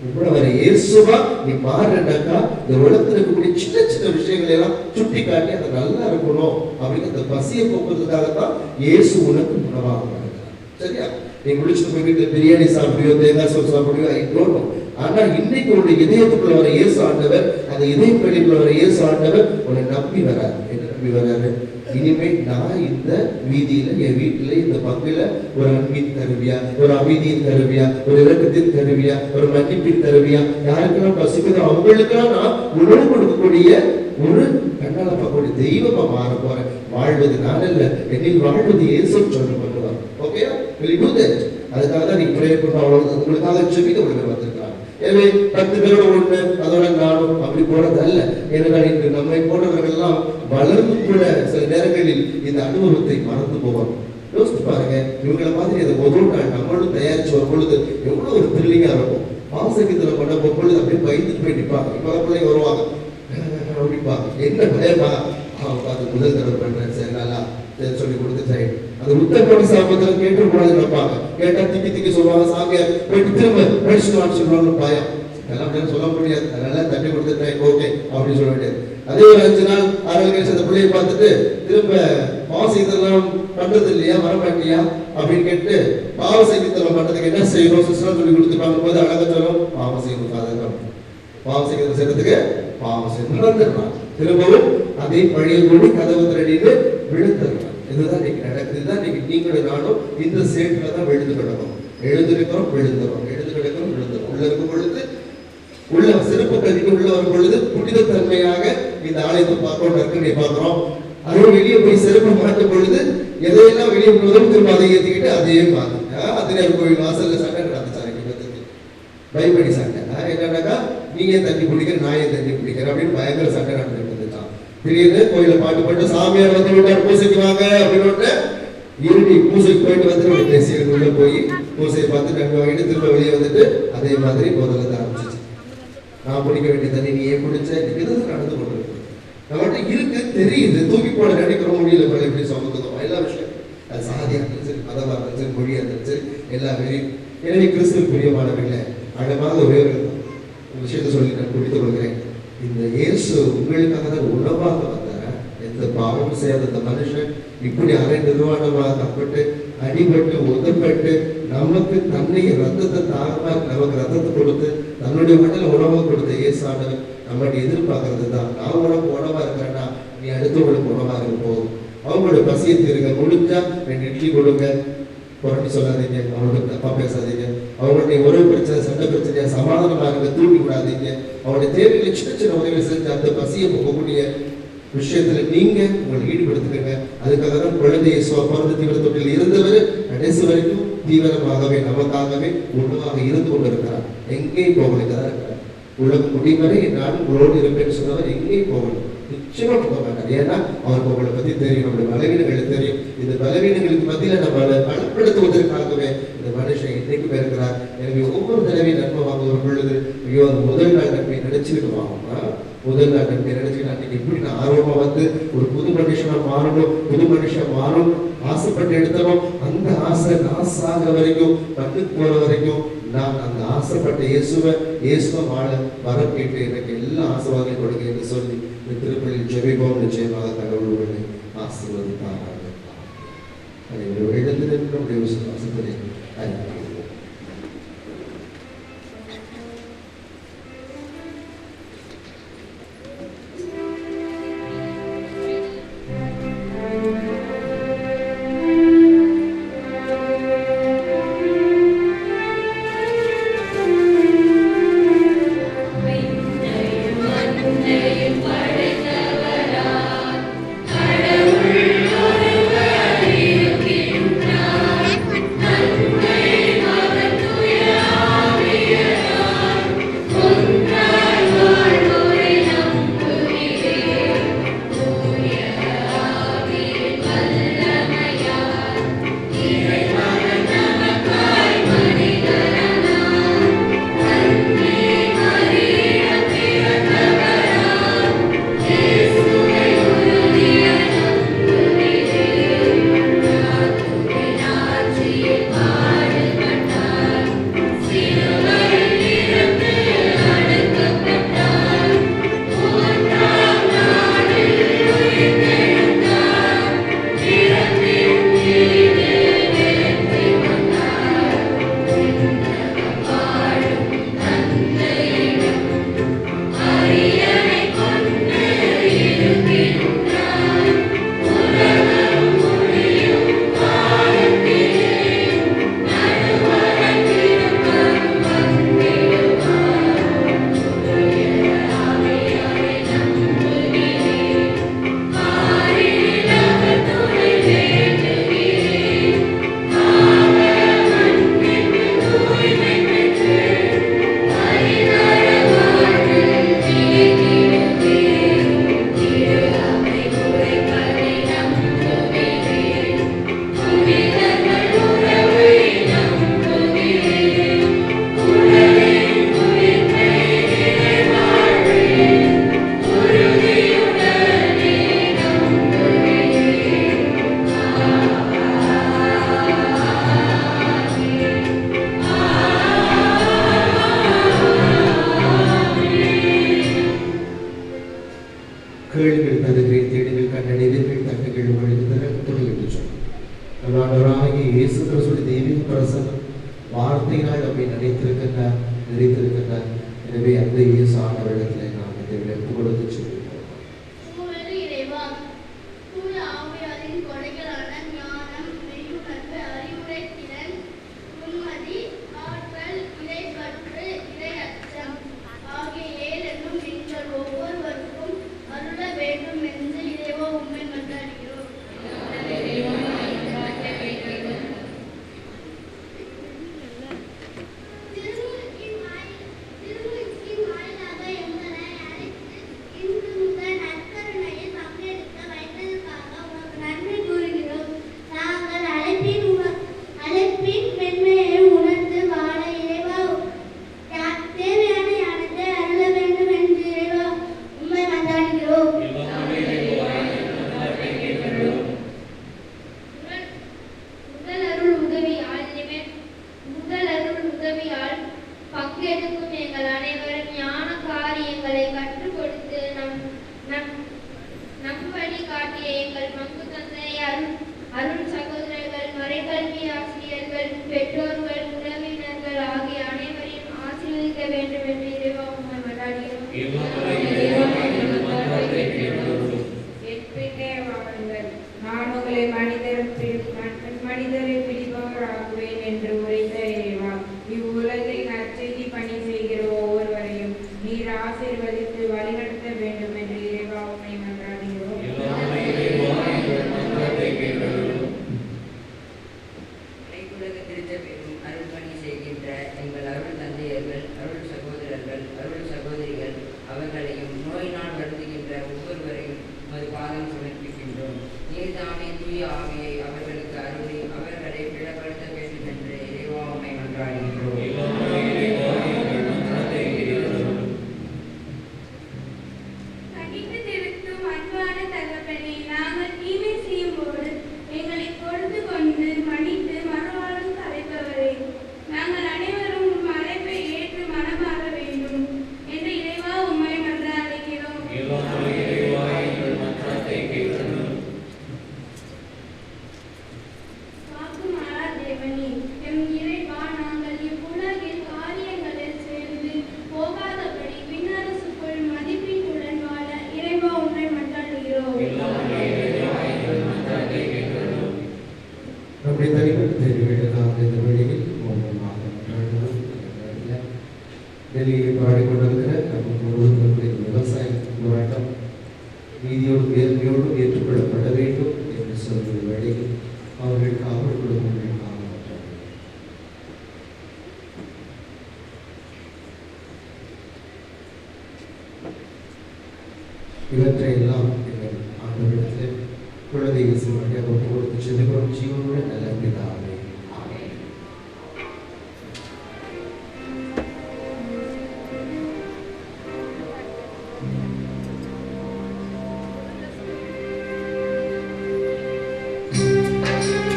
உங்களை வர இயேசுவா நீ மாறினாக்கா இந்த உலகத்துல இருக்கக்கூடிய சின்ன சின்ன விஷயங்களை எல்லாம் சுட்டி காட்டி அது நல்லா இருக்கணும் அப்படின்னு அந்த பசியை போக்குறதுக்காகத்தான் இயேசு உனக்கு உணவாக மாறுகிறார். சரியா? நீ முடிச்சுட்டு போய் வீட்டுல பிரியாணி சாப்பிடுவியோ, தேங்காய் சோறு சாப்பிடுவியோ, ஐ டோன்ட் நோ. ஆனா இன்னைக்கு உன்னுடைய இதயத்துக்குள்ள வர இயேசு ஆண்டவர், அந்த இதய பள்ளிக்குள்ள வர இயேசு ஆண்டவர் உன்னை நம்பி வராது. என்ன நம்பி வராரு? இனிமே நான் இந்த வீதியில, என் வீட்டுல, இந்த பங்குல ஒரு அன்பின் கருவியா, ஒரு அமைதியின் கருவியா, ஒரு இரக்கத்தின் கருவியா, ஒரு மன்னிப்பின் கருவியா, யாருக்கெல்லாம் பசிக்குதோ அவங்களுக்கெல்லாம் நான் உணவு கொடுக்கக்கூடிய ஒரு கண்ணால பார்க்கக்கூடிய தெய்வமா மாற போறேன். வாழ்வது நான் அல்ல, என்னில் வாழ்வது இயேசுன்னு சொல்ல பண்ணுவார். Okay, will you do that? அதுக்காக தான் நீங்க ப்ரே பண்ண, அவ்வளவு உங்களுக்காக ஜெபிக்க உங்களுக்கு வந்திருக்காங்க. எனவே 10 பேரோட ஒண்ணு அதோட நானும் அப்படி போறது அல்ல. ஏனென்றால் இன்று நம்மை போன்றவர்கள் எல்லாம் வளர்ந்து கூட சில நேரங்களில் இந்த அனுபவத்தை மறந்து போவோம். யோசித்து பாருங்க, இவங்களை மாதிரி அதை முதல் நாள் நம்மளும் தயாரிச்சு வரும் பொழுது எவ்வளவு ஒரு த்ரில்லிங்கா இருக்கும். பாசகத்துல பண்ண பொழுது அப்படியே பயந்துட்டு போய் நிற்பாங்க. இப்ப பிள்ளைங்க வருவாங்க அப்படிப்பாங்க, என்ன பயமா அவங்க பார்த்து முதல் தடவை பண்றேன் சரி நல்லா சொல்லி கொடுத்துட்டாய். அந்த உத்தரப்பட சாபத்தில் கேட்டு கூடாது நினைப்பாங்க. கேட்டா திக்கி திக்கி சொல்லுவாங்க, சாமியார் போயிட்டு திரும்ப படிச்சுட்டு சொல்லுவாங்க. பயம் எல்லாம் சொல்ல முடியாது, அதனால தட்டி கொடுத்துட்டேன் ஓகே அப்படின்னு சொல்ல முடியாது. அதே ஒரு 5 நாள் 6 கழிச்சு அந்த பிள்ளையை பார்த்துட்டு திரும்ப பாவ செய்தெல்லாம் பண்றது இல்லையா, வரமாட்டியா அப்படின்னு கேட்டு பாவ செய்தெல்லாம் பண்றதுக்கு என்ன செய்யணும் சிஸ்டம் சொல்லி கொடுத்துருப்பாங்க போது அழகா சொல்லும், பாவ செய்யணும் சாதகம், பாவ செய்யறது செய்யறதுக்கு பாவ செய்து நடந்துடலாம். திரும்பவும் அதே பழைய கூடி கதவு திரடின்னு விழுந்துடலாம். இதுதான் இன்னைக்கு நடக்குது. இதுதான் இன்னைக்கு நீங்களும் நானும் இந்த சேட்டுல தான் விழுந்து கிடக்கும். எழுந்திருக்கிறோம் விழுந்துடும், எழுந்து கிடக்கிறோம் விழுந்துடும். உள்ள இருக்கும் பொழுது உள்ள சிறப்பு கதிக்கு உள்ள வரும் பொழுது புனித தன்மையாக இந்த ஆலயத்தை பார்க்கணும் இருக்குன்னு பார்க்கிறோம். அதே வெளியே போய் சிறப்பு மாற்றும் பொழுது எதையெல்லாம் வெளியே போதும் திரும்ப அதை ஏற்றிக்கிட்டு அதையே பார்த்து அதில் கோயில் வாசல்ல சண்டை நடந்துச்சாங்க. பயப்படி சண்டை என்னன்னாக்கா நீங்க தண்ணி பிடிக்கிற நான் ஏன் தண்ணி பிடிக்கிறேன் அப்படின்னு பயங்கர சண்டை நடந்துருந்துட்டான். திடீர்னு கோயில பாட்டு போட்டு சாமியார் வந்து விட்டார் பூசைக்கு வாங்க அப்படின்னு இருட்டி பூசைக்கு போயிட்டு வந்து தேசியர்கள் உள்ள போய் பூசையை பார்த்து நன்மை வாங்கிட்டு திரும்ப வெளியே வந்துட்டு அதே மாதிரி முதல்ல ஆரம்பிச்சிச்சு. நான் பிடிக்க வேண்டிய தண்ணி நீ ஏன் பிடிச்ச இதுதான் நடந்து கொண்டு இருக்கு. நம்மகிட்ட இருக்கு தெரியுது, தூக்கி போட நினைக்கிறோம் முடியல பிறகு எப்படி சமத்துவம் எல்லா விஷயம் அது சாதியா இருந்தாலும் சரி, மதமா இருந்தாலும் சரி, மொழியா இருந்தாலும் சரி, எல்லா வெளியும். எனவே கிறிஸ்துவ பிரியமானவர்களே, அழகாக ஒரே ஒரு விஷயத்தை சொல்லி நான் குறித்துக் கொள்கிறேன். இந்த இயேசு உங்களுக்காக தான் உணவாக வந்தார. எந்த பாவமும் செய்யாத அந்த மனுஷன் இப்படி அரை நிர்வாணமாக தப்பட்டு அடிபட்டு உதப்பட்டு நமக்கு தன்னை ரத்தத்தை தாகமாக நமக்கு ரத்தத்தை கொடுத்து தன்னுடைய மண்ணில் உணவாக கொடுத்த இயேசானவர் நம்மளுடைய எதிர்பார்க்கறது தான். நான் உனக்கு உணவா இருக்கிறேன்னா நீ அடுத்தவங்களுக்கு உணவாக இருக்க போதும். அவங்களோட பசியை தீருங்க. முடிஞ்சா 2 இட்லி கொடுங்க, புரட்டி சொல்லாதீங்க, அவங்களுக்கு தப்பா பேசாதீங்க. அவங்களுடைய உறவு பிரச்சனை, சண்டை பிரச்சனையா சமாதானமா இருங்க, தூண்டி விடாதீங்க. அவங்களுடைய தேவைகளை சின்ன சின்ன உதவி செஞ்சு அந்த பசியை போகக்கூடிய விஷயத்துல நீங்க உங்களை ஈடுபடுத்துங்க. அதுக்காக தான் குழந்தை இயேசுவா பிறந்த தீவிர தொட்டில் இருந்தவர் கடைசி வரைக்கும் தீவிரமாகவே நமக்காகவே உணவாக இருந்து கொண்டிருக்கிறார். எங்கேயும் போகலைதான் இருக்கிறார். உலகம் முடிவரை நான் உங்களோடு இருப்பேன்னு சொன்னவர் எங்கேயும் போகணும், நிச்சயமா போக மாட்டார். ஏன்னா அவருக்கு உங்களை பத்தி தெரியும், நம்மளுடைய பலவீனங்கள் தெரியும். இந்த பலவீனங்களுக்கு மத்தியில நம்மளை பலப்படுத்துவதற்காகவே இந்த மனுஷன் இன்னைக்கு இருக்கிறார். எனவே ஒவ்வொரு தடவையும் நன்மை வாங்குகிற பொழுது ஐயோ அது முதல் நாள் நன்மை நினைச்சுக்கிட்டு வாங்கணும்னா முதல் நாள் நன்மை நினைச்சுக்கிட்டு அன்னைக்கு எப்படி நான் ஆர்வமா வந்து ஒரு புது மனுஷனா மாறணும், புது மனுஷன் மாறணும் ஆசைப்பட்டு எடுத்தனும். அந்த ஆசை நான் சாகிற வரைக்கும், கண்ணுக்கு போற வரைக்கும் நான் அந்த ஆசைப்பட்ட இயேசுவை வாழ வரம் கேட்டு எனக்கு எல்லா ஆசீர்வாதங்களையும் கொடுங்க என்று சொல்லி இந்த திருப்பலியில் ஜெபிப்போம். நிச்சயமாக கடவுள் உங்களை ஆசீர்வதிப்பாராக. எழுந்து நம்முடைய விசுவாசத்திலே அறிவிப்போம். படைத்தவரா வார்த்தையினால் நம்மை நினைத்திருக்கின்றார், நிறைத்திருக்கின்றார். எனவே அந்த இயேசு ஆண்டவரிடத்தில் நாம் இதை ஒப்பு கொடுத்து சொல்லுவோம். டெல்லியில் பாடிக்கொண்டிருக்கிற நம்ம விவசாய போராட்டம் நீதியோடு நேர்மையோடு ஏற்றுக்கொள்ளப்பட வேண்டும் என்று சொல்கிற வேளையில் அவர்கள் காவல் குடும்பங்கள் காணப்பட்டார்கள். இவற்றையெல்லாம் எங்கள் ஆண்டவரிடத்தில் குழந்தை இயேசுவாக ஒப்பு கொடுத்து செல்லுகிறோம். ஜீவனுள்ள நல்ல பிதாவே.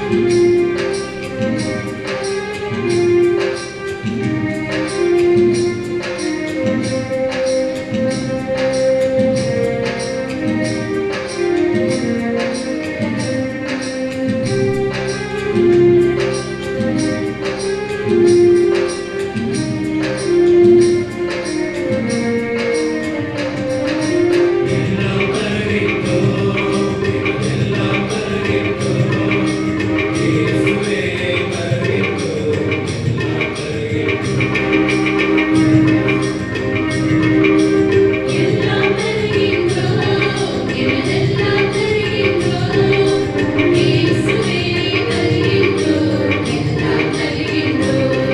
Thank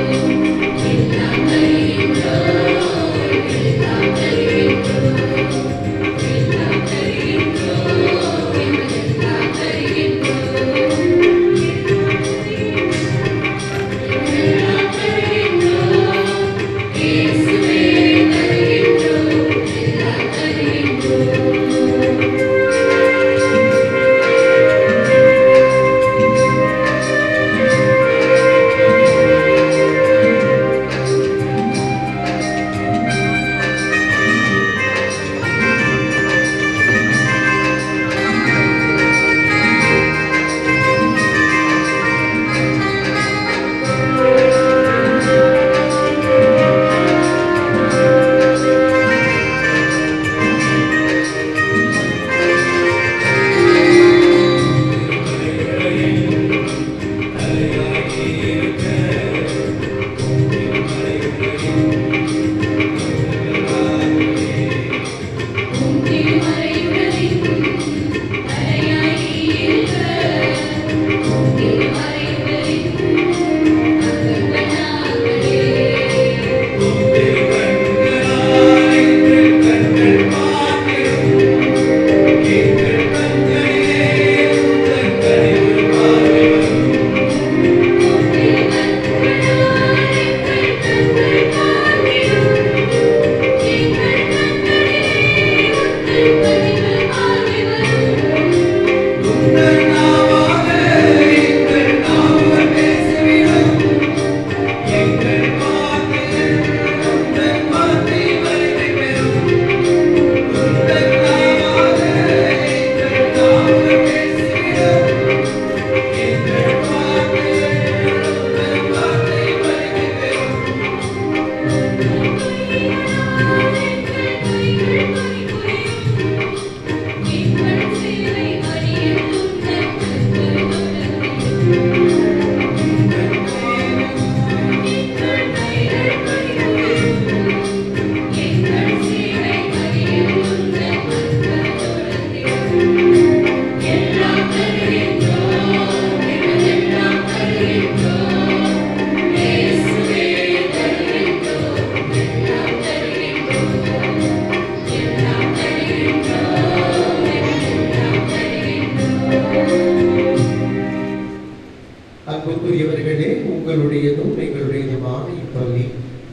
you.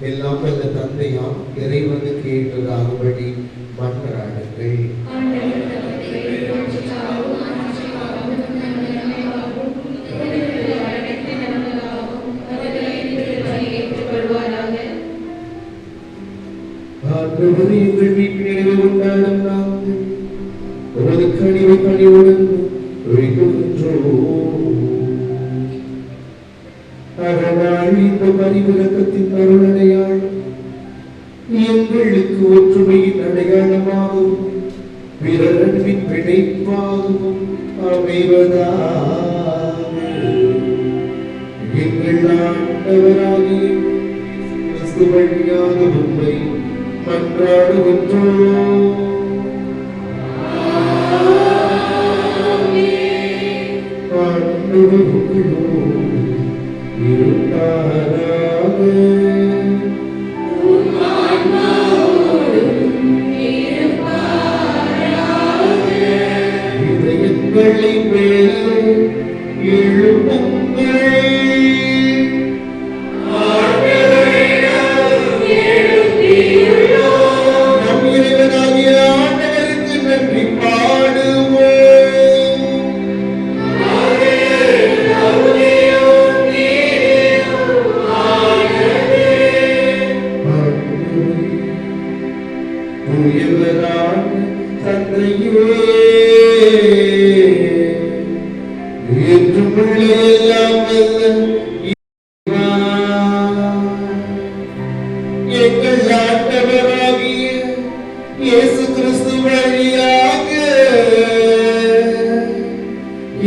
எல்லாம் வல்ல தந்தையாம் இறைவனுக்கு ஏற்றதாகும்படி மன்றாடுங்கள். ஆண்டவரே, எங்கள் மீட்பின் நினைவை கொண்டாடும் நாங்கள் உமது கனிவை பணிவுடன் வேண்டுகின்றோம். அதனால் இந்த பரிவிரக்கத்தின் அருளடையாளம் எங்களுக்கு ஒற்றுமையின் அடையாளமாகவும் பிறரன்பின் பிணைப்பாகவும் அமைவதாக எங்கள் ஆண்டவராகிய கிறிஸ்து வழியாக உம்மை மன்றாடுகின்றோம். ஆண்டவர் உங்களோடு இருப்பாராக. இதயங்களை மேலே எழுப்புங்கள். நம் இறைவனாகிய ஆண்டவருக்கு நன்றி பாடுவோம். தூயவரான தந்தையே, என்றும் உள்ள எல்லாம் வல்ல இறைவா, எங்கள் ஆண்டவராகிய இயேசு கிறிஸ்து வழியாக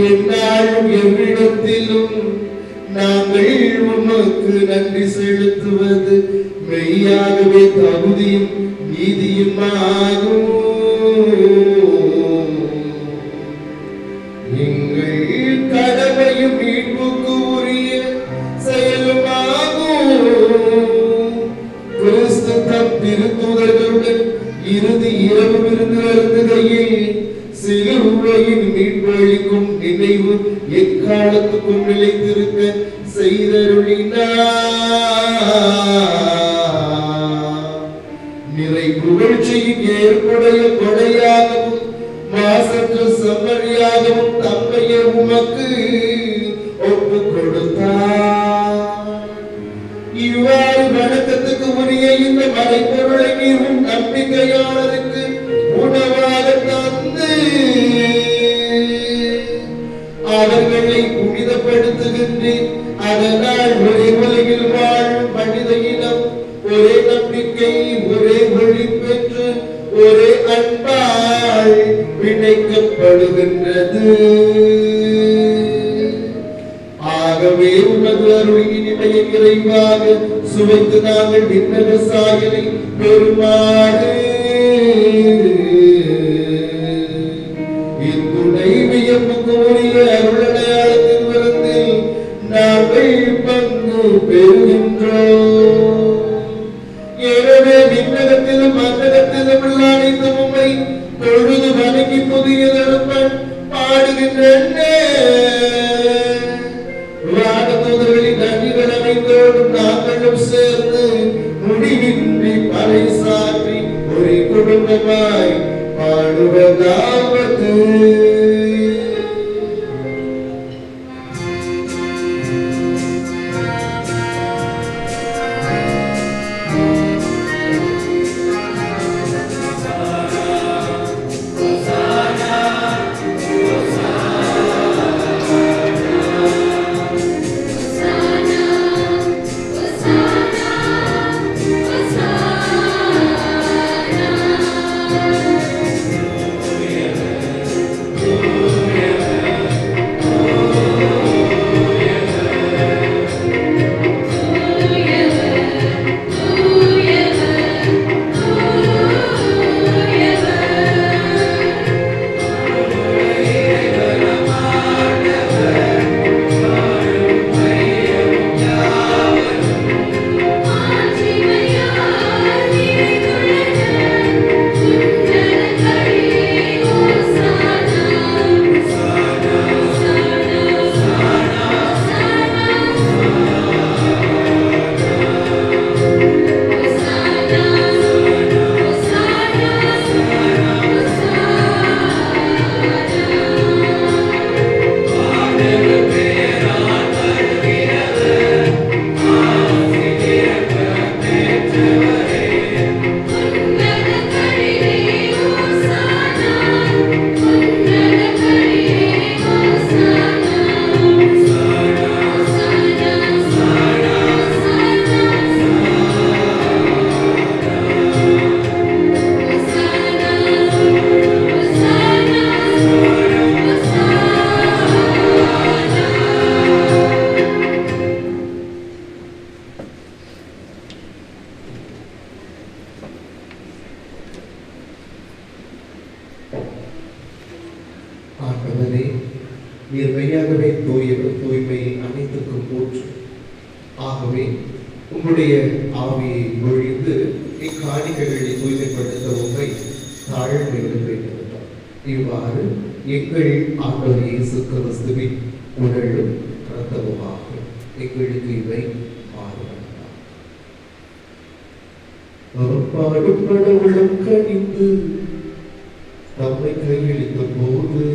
எந்நாளும் எவ்விடத்திலும் நாங்கள் உமக்கு நன்றி செலுத்துவது மெய்யாகவே தகுதியும் நீதியுமாகும். எங்கள் கடமையும் மீட்புக்கு உரிய செயலுமாகும். கிறிஸ்து தம் திருத்தூதர்களுடன் இறுதி இரவு விருந்து அருந்துகையில் சிலுவையின் மீட்பளிக்கும் நினைவு எக்காலத்துக்கும் நிலைத்திருக்க செய்தருளினார். நிறை புகழ்ச்சியின் ஏற்புடைய கொடையாகவும் மாசற்ற செம்மறியாகவும் தம்மையே உமக்கு ஒப்பு கொடுத்தார். இவ்வாறு வணக்கத்துக்கு உரிய இந்த மறைப்பொருளை நீரும் நம்பிக்கையாளருக்கு உணவாக தந்து அவர்களை புனிதப்படுத்துகின்றேன். அதனால் ஒரே உலகில் வாழும் மனித இனம் ஒரே நம்பிக்கை, ஒரே ஒளி பெற்று ஒரே அன்பால் பிணைக்கப்படுகின்றது. ஆகவே உமது அருள் இனிமையை நிறைவாக சுவைத்து நாங்கள் விண்ணக சாயலை பெருமாறு இத்துணை வியப்புக்கு உரிய அருளடையாளத்தின் விருந்தில் நாங்கள் பங்கு பெறுகின்றோம். எனவே விண்ணகத்திலும் மன்னகத்திலும் உள்ள அனைத்து உம்மை தொழுது வணங்கி புதிய தருப்பன் பாடுகின்றன. வானதூதர்களின் அணிகள் அனைத்தோடும் நாங்களும் சேர்ந்து முடிவின்றி பறைசாற்றி ஒரு குடும்பமாய் பாடுவதாவது. நீர் மெய்யாகவே தூயவர், தூய்மை அனைத்துக்கும் போற்று. ஆகவே உம்முடைய ஆவியை பொழிந்து இக்காணிக்கைகளை தூய்மைப்படுத்த உண்மை தாழ்மையுடன் வைத்திருந்தார். இவ்வாறு எங்கள் ஆண்டவர் இயேசு கிறிஸ்துவின் உடலும் இரத்தமுமாக எங்களுக்கு இவை மாறுபட்டார். அவர் பாடுபட உள்ளம் கனிந்து தம்மை கையளித்த போது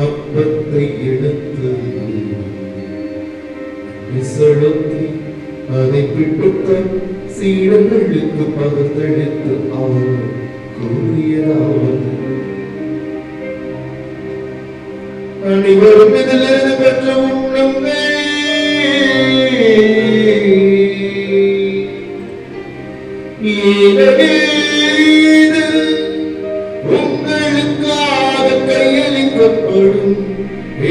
அப்பத்தை எடுத்து செலுத்தி அதை பிடித்த சீடர்களுக்கு பகிர்ந்தளித்து அவர் கூறியதாவது: அனைவரும் இதிலிருந்து பெற்ற உண்ணுங்கள், இது உங்களுக்காக கையளிக்கப்படும்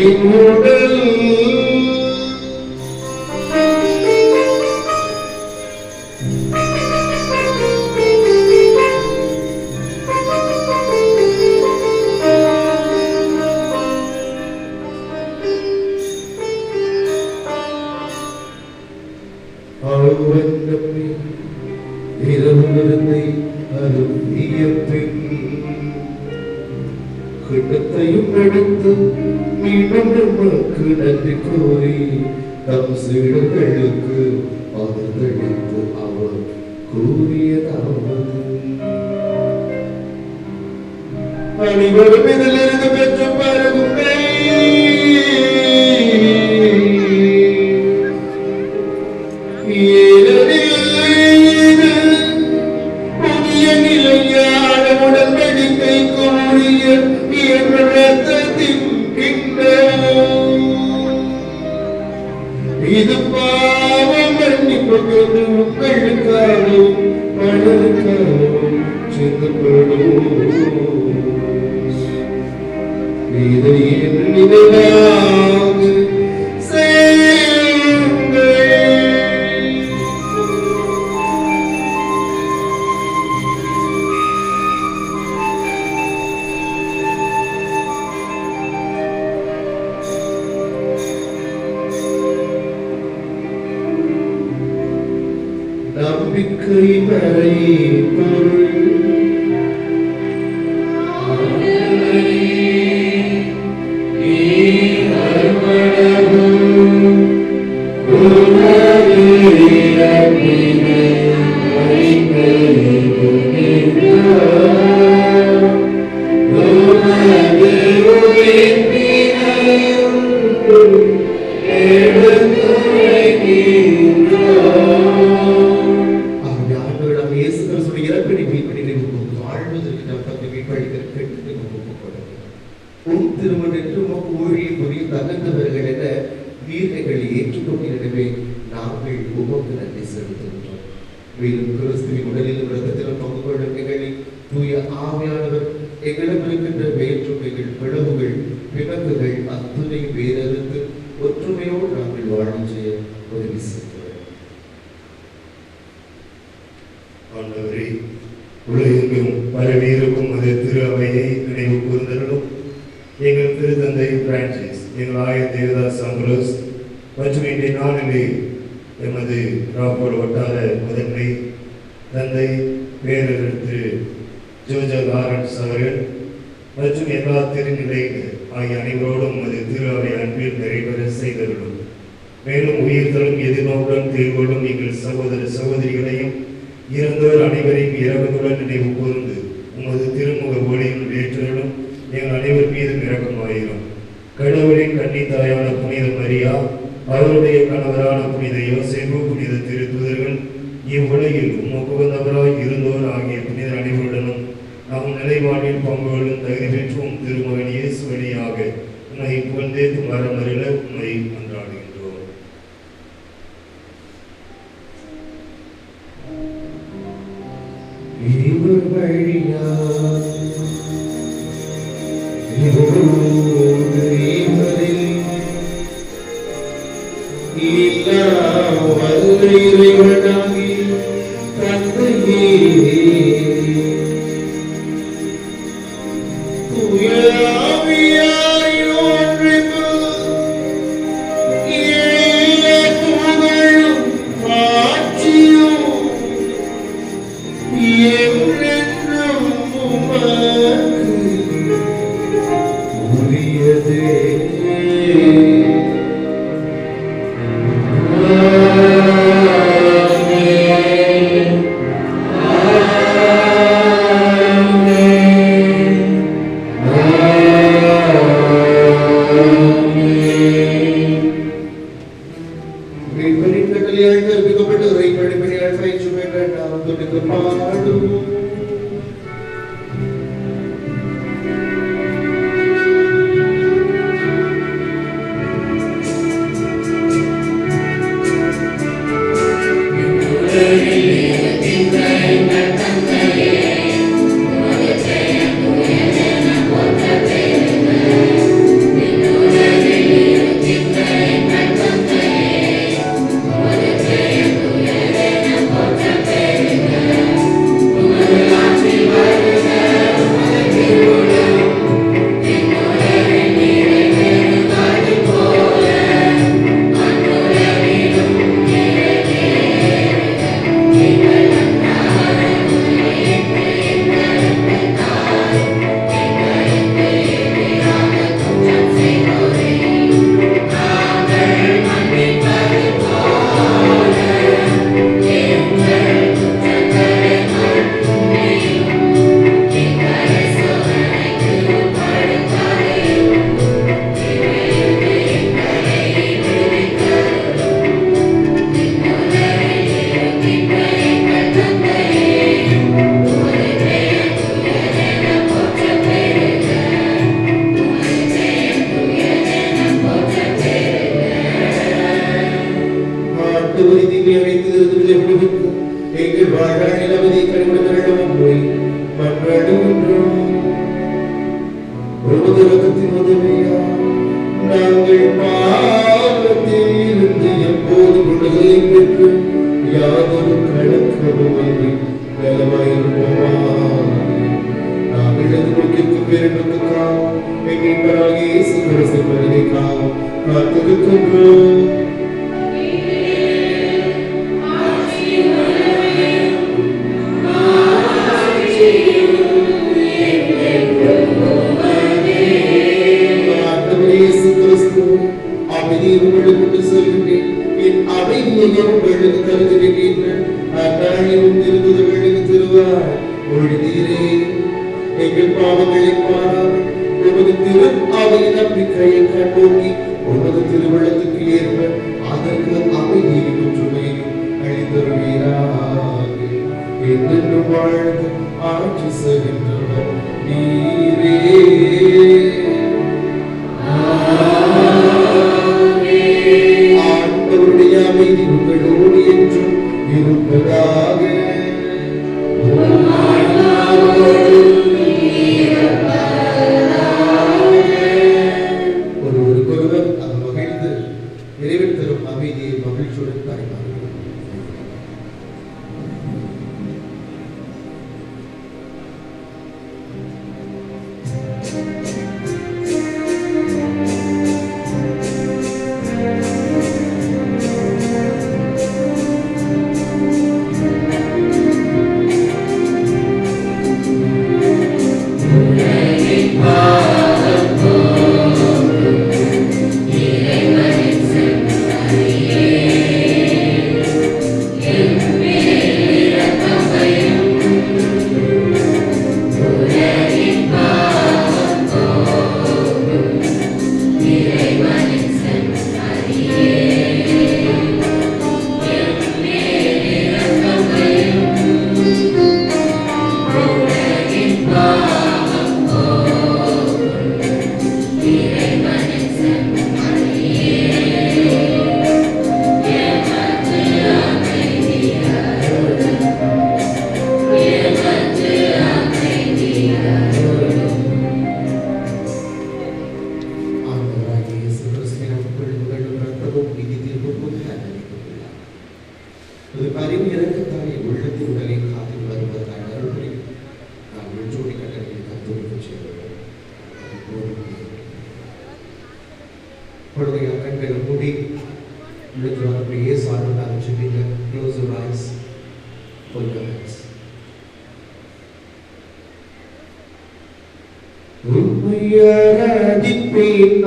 என் உடல். கிண்ணத்தையும் எடுத்து மீண்டும் நமக்கு நன்றி கூறி தம் சீடர்களுக்கு பகிர்ந்தளித்து அவர் கூறியதாவது: அனைவரும் இதிலிருந்து பெற்று பருகுங்கள், புதிய நிலையான உடன்படிக்கை கூறிய இது பாவம் மன்னிப்பது உங்களுக்காகவும் பலருக்காகவும் சிந்தப்படும். இதை என் நினைவாக செய்யுங்கள். நம்பிக்கை மறை பொருள் மேலும் கிறிஸ்துவின் உடலில் இரத்தத்திலும் பங்கு கொள்ளும் எங்களை தூய ஆவியானவர் எங்களிடம் இருக்கின்ற வேற்றுமைகள், பிளவுகள், பிணக்குகள் அத்துணை வேறறுத்து ஒற்றுமையோடு நாங்கள் வாழ செய்ய உதவி செய்கிறோம். ஆண்டவரே, உலகெங்கும் பரவியிருக்கும் அது திரு அவையை நினைவு கூர்ந்தருளும். எங்கள் திருத்தந்தை பிரான்சிஸ், எங்கள் ஆயர் தேவதாஸ் அம்பரோஸ் மற்றும் இன்றைய நாளிலே எமது ராப்போல் வட்டார முதன்மை தந்தை பேரர் திரு ஜோஜா லாரன்ஸ் அவர்கள் மற்றும் எல்லா திருநிலைகள் ஆகிய அனைவரோடும் அது திரு அவை அன்பில் நிறைவேற செய்தருளும். மேலும் உயிர்த்தலும் எதிர்நோக்குடன் தீர்வுகளும் எங்கள் சகோதர சகோதரிகளையும் இறந்தோர் அனைவரையும் இரவுடன் நினைவு கூர்ந்து உமது திருமுக ஒளியும் ஏற்றலும் எங்கள் அனைவர் மீதும் இரக்கமாயிரும். கடவுளின் கன்னித்தாயான புனித மரியா, அவருடைய கணவரான புனித யோசேப்பு, புனித திருத்தூதர்கள், இவ்வுலகில் உமக்கு உகந்தவராய் இருந்தோர் ஆகிய புனித அனைவருடனும் நம் நிலைவாழ்வில் பங்குகளும் தகுதி பெற்றும் திருமகன் இயேசு வழியாக உம்மை புகழ்ந்தேத்து மரமருள உம்மை கொண்டாடுகின்றோம். தந்தையே, கட்டளையால் கற்பிக்கப்பட்டு உரை படிப்படியால் பயிற்சி பெற்ற நாம் துணிந்து பாடுவோம். எங்கள் வாழ்நாளில் அவதி கனிவுடன் போய் மன்றாடுகின்றோம். உலகத்தின் உதவியா நாங்கள் பாவத்தில் இருந்து எப்போது விடுதலை பெற்று யாதொரு கலக்கமும் அன்றி நலமாயிருப்போமா. நாங்கள் எதிர்நோக்கிற்கு பேரின்பத்துக்காக எங்கள் பராகிய இயேசு கிறிஸ்துவின் வருகைக்காக காத்திருக்கின்றோம். உங்களுக்கு சொல்கின்றேன், என் அமைதியை உங்களுக்கு தருகிறேன். அந்நாளிலும் திருத்துதர்களுக்கு திருவார் ஒழுதீரே. எங்கள் பாவங்களை பாராமல் உமது திரு அவையின் நம்பிக்கையை கண்ணோக்கி உமது திருவள்ளத்துக்கு ஏற்ப அதற்கு அமைதியையும் ஒற்றுமையையும் அளித்தருவீராக. என்றென்றும் வாழ்ந்து ஆட்சி செய்கின்றவர் நீரே. ஆண்டவருடைய அமைதி உங்களோடு என்றும் இருப்பதாக. ஒருவருக்கொருவர் அது மகிழ்ந்து நிறைவேற்ற தரும் அமைதியை மகிழ்ச்சியுடன் பரிமாறுகிறோம்.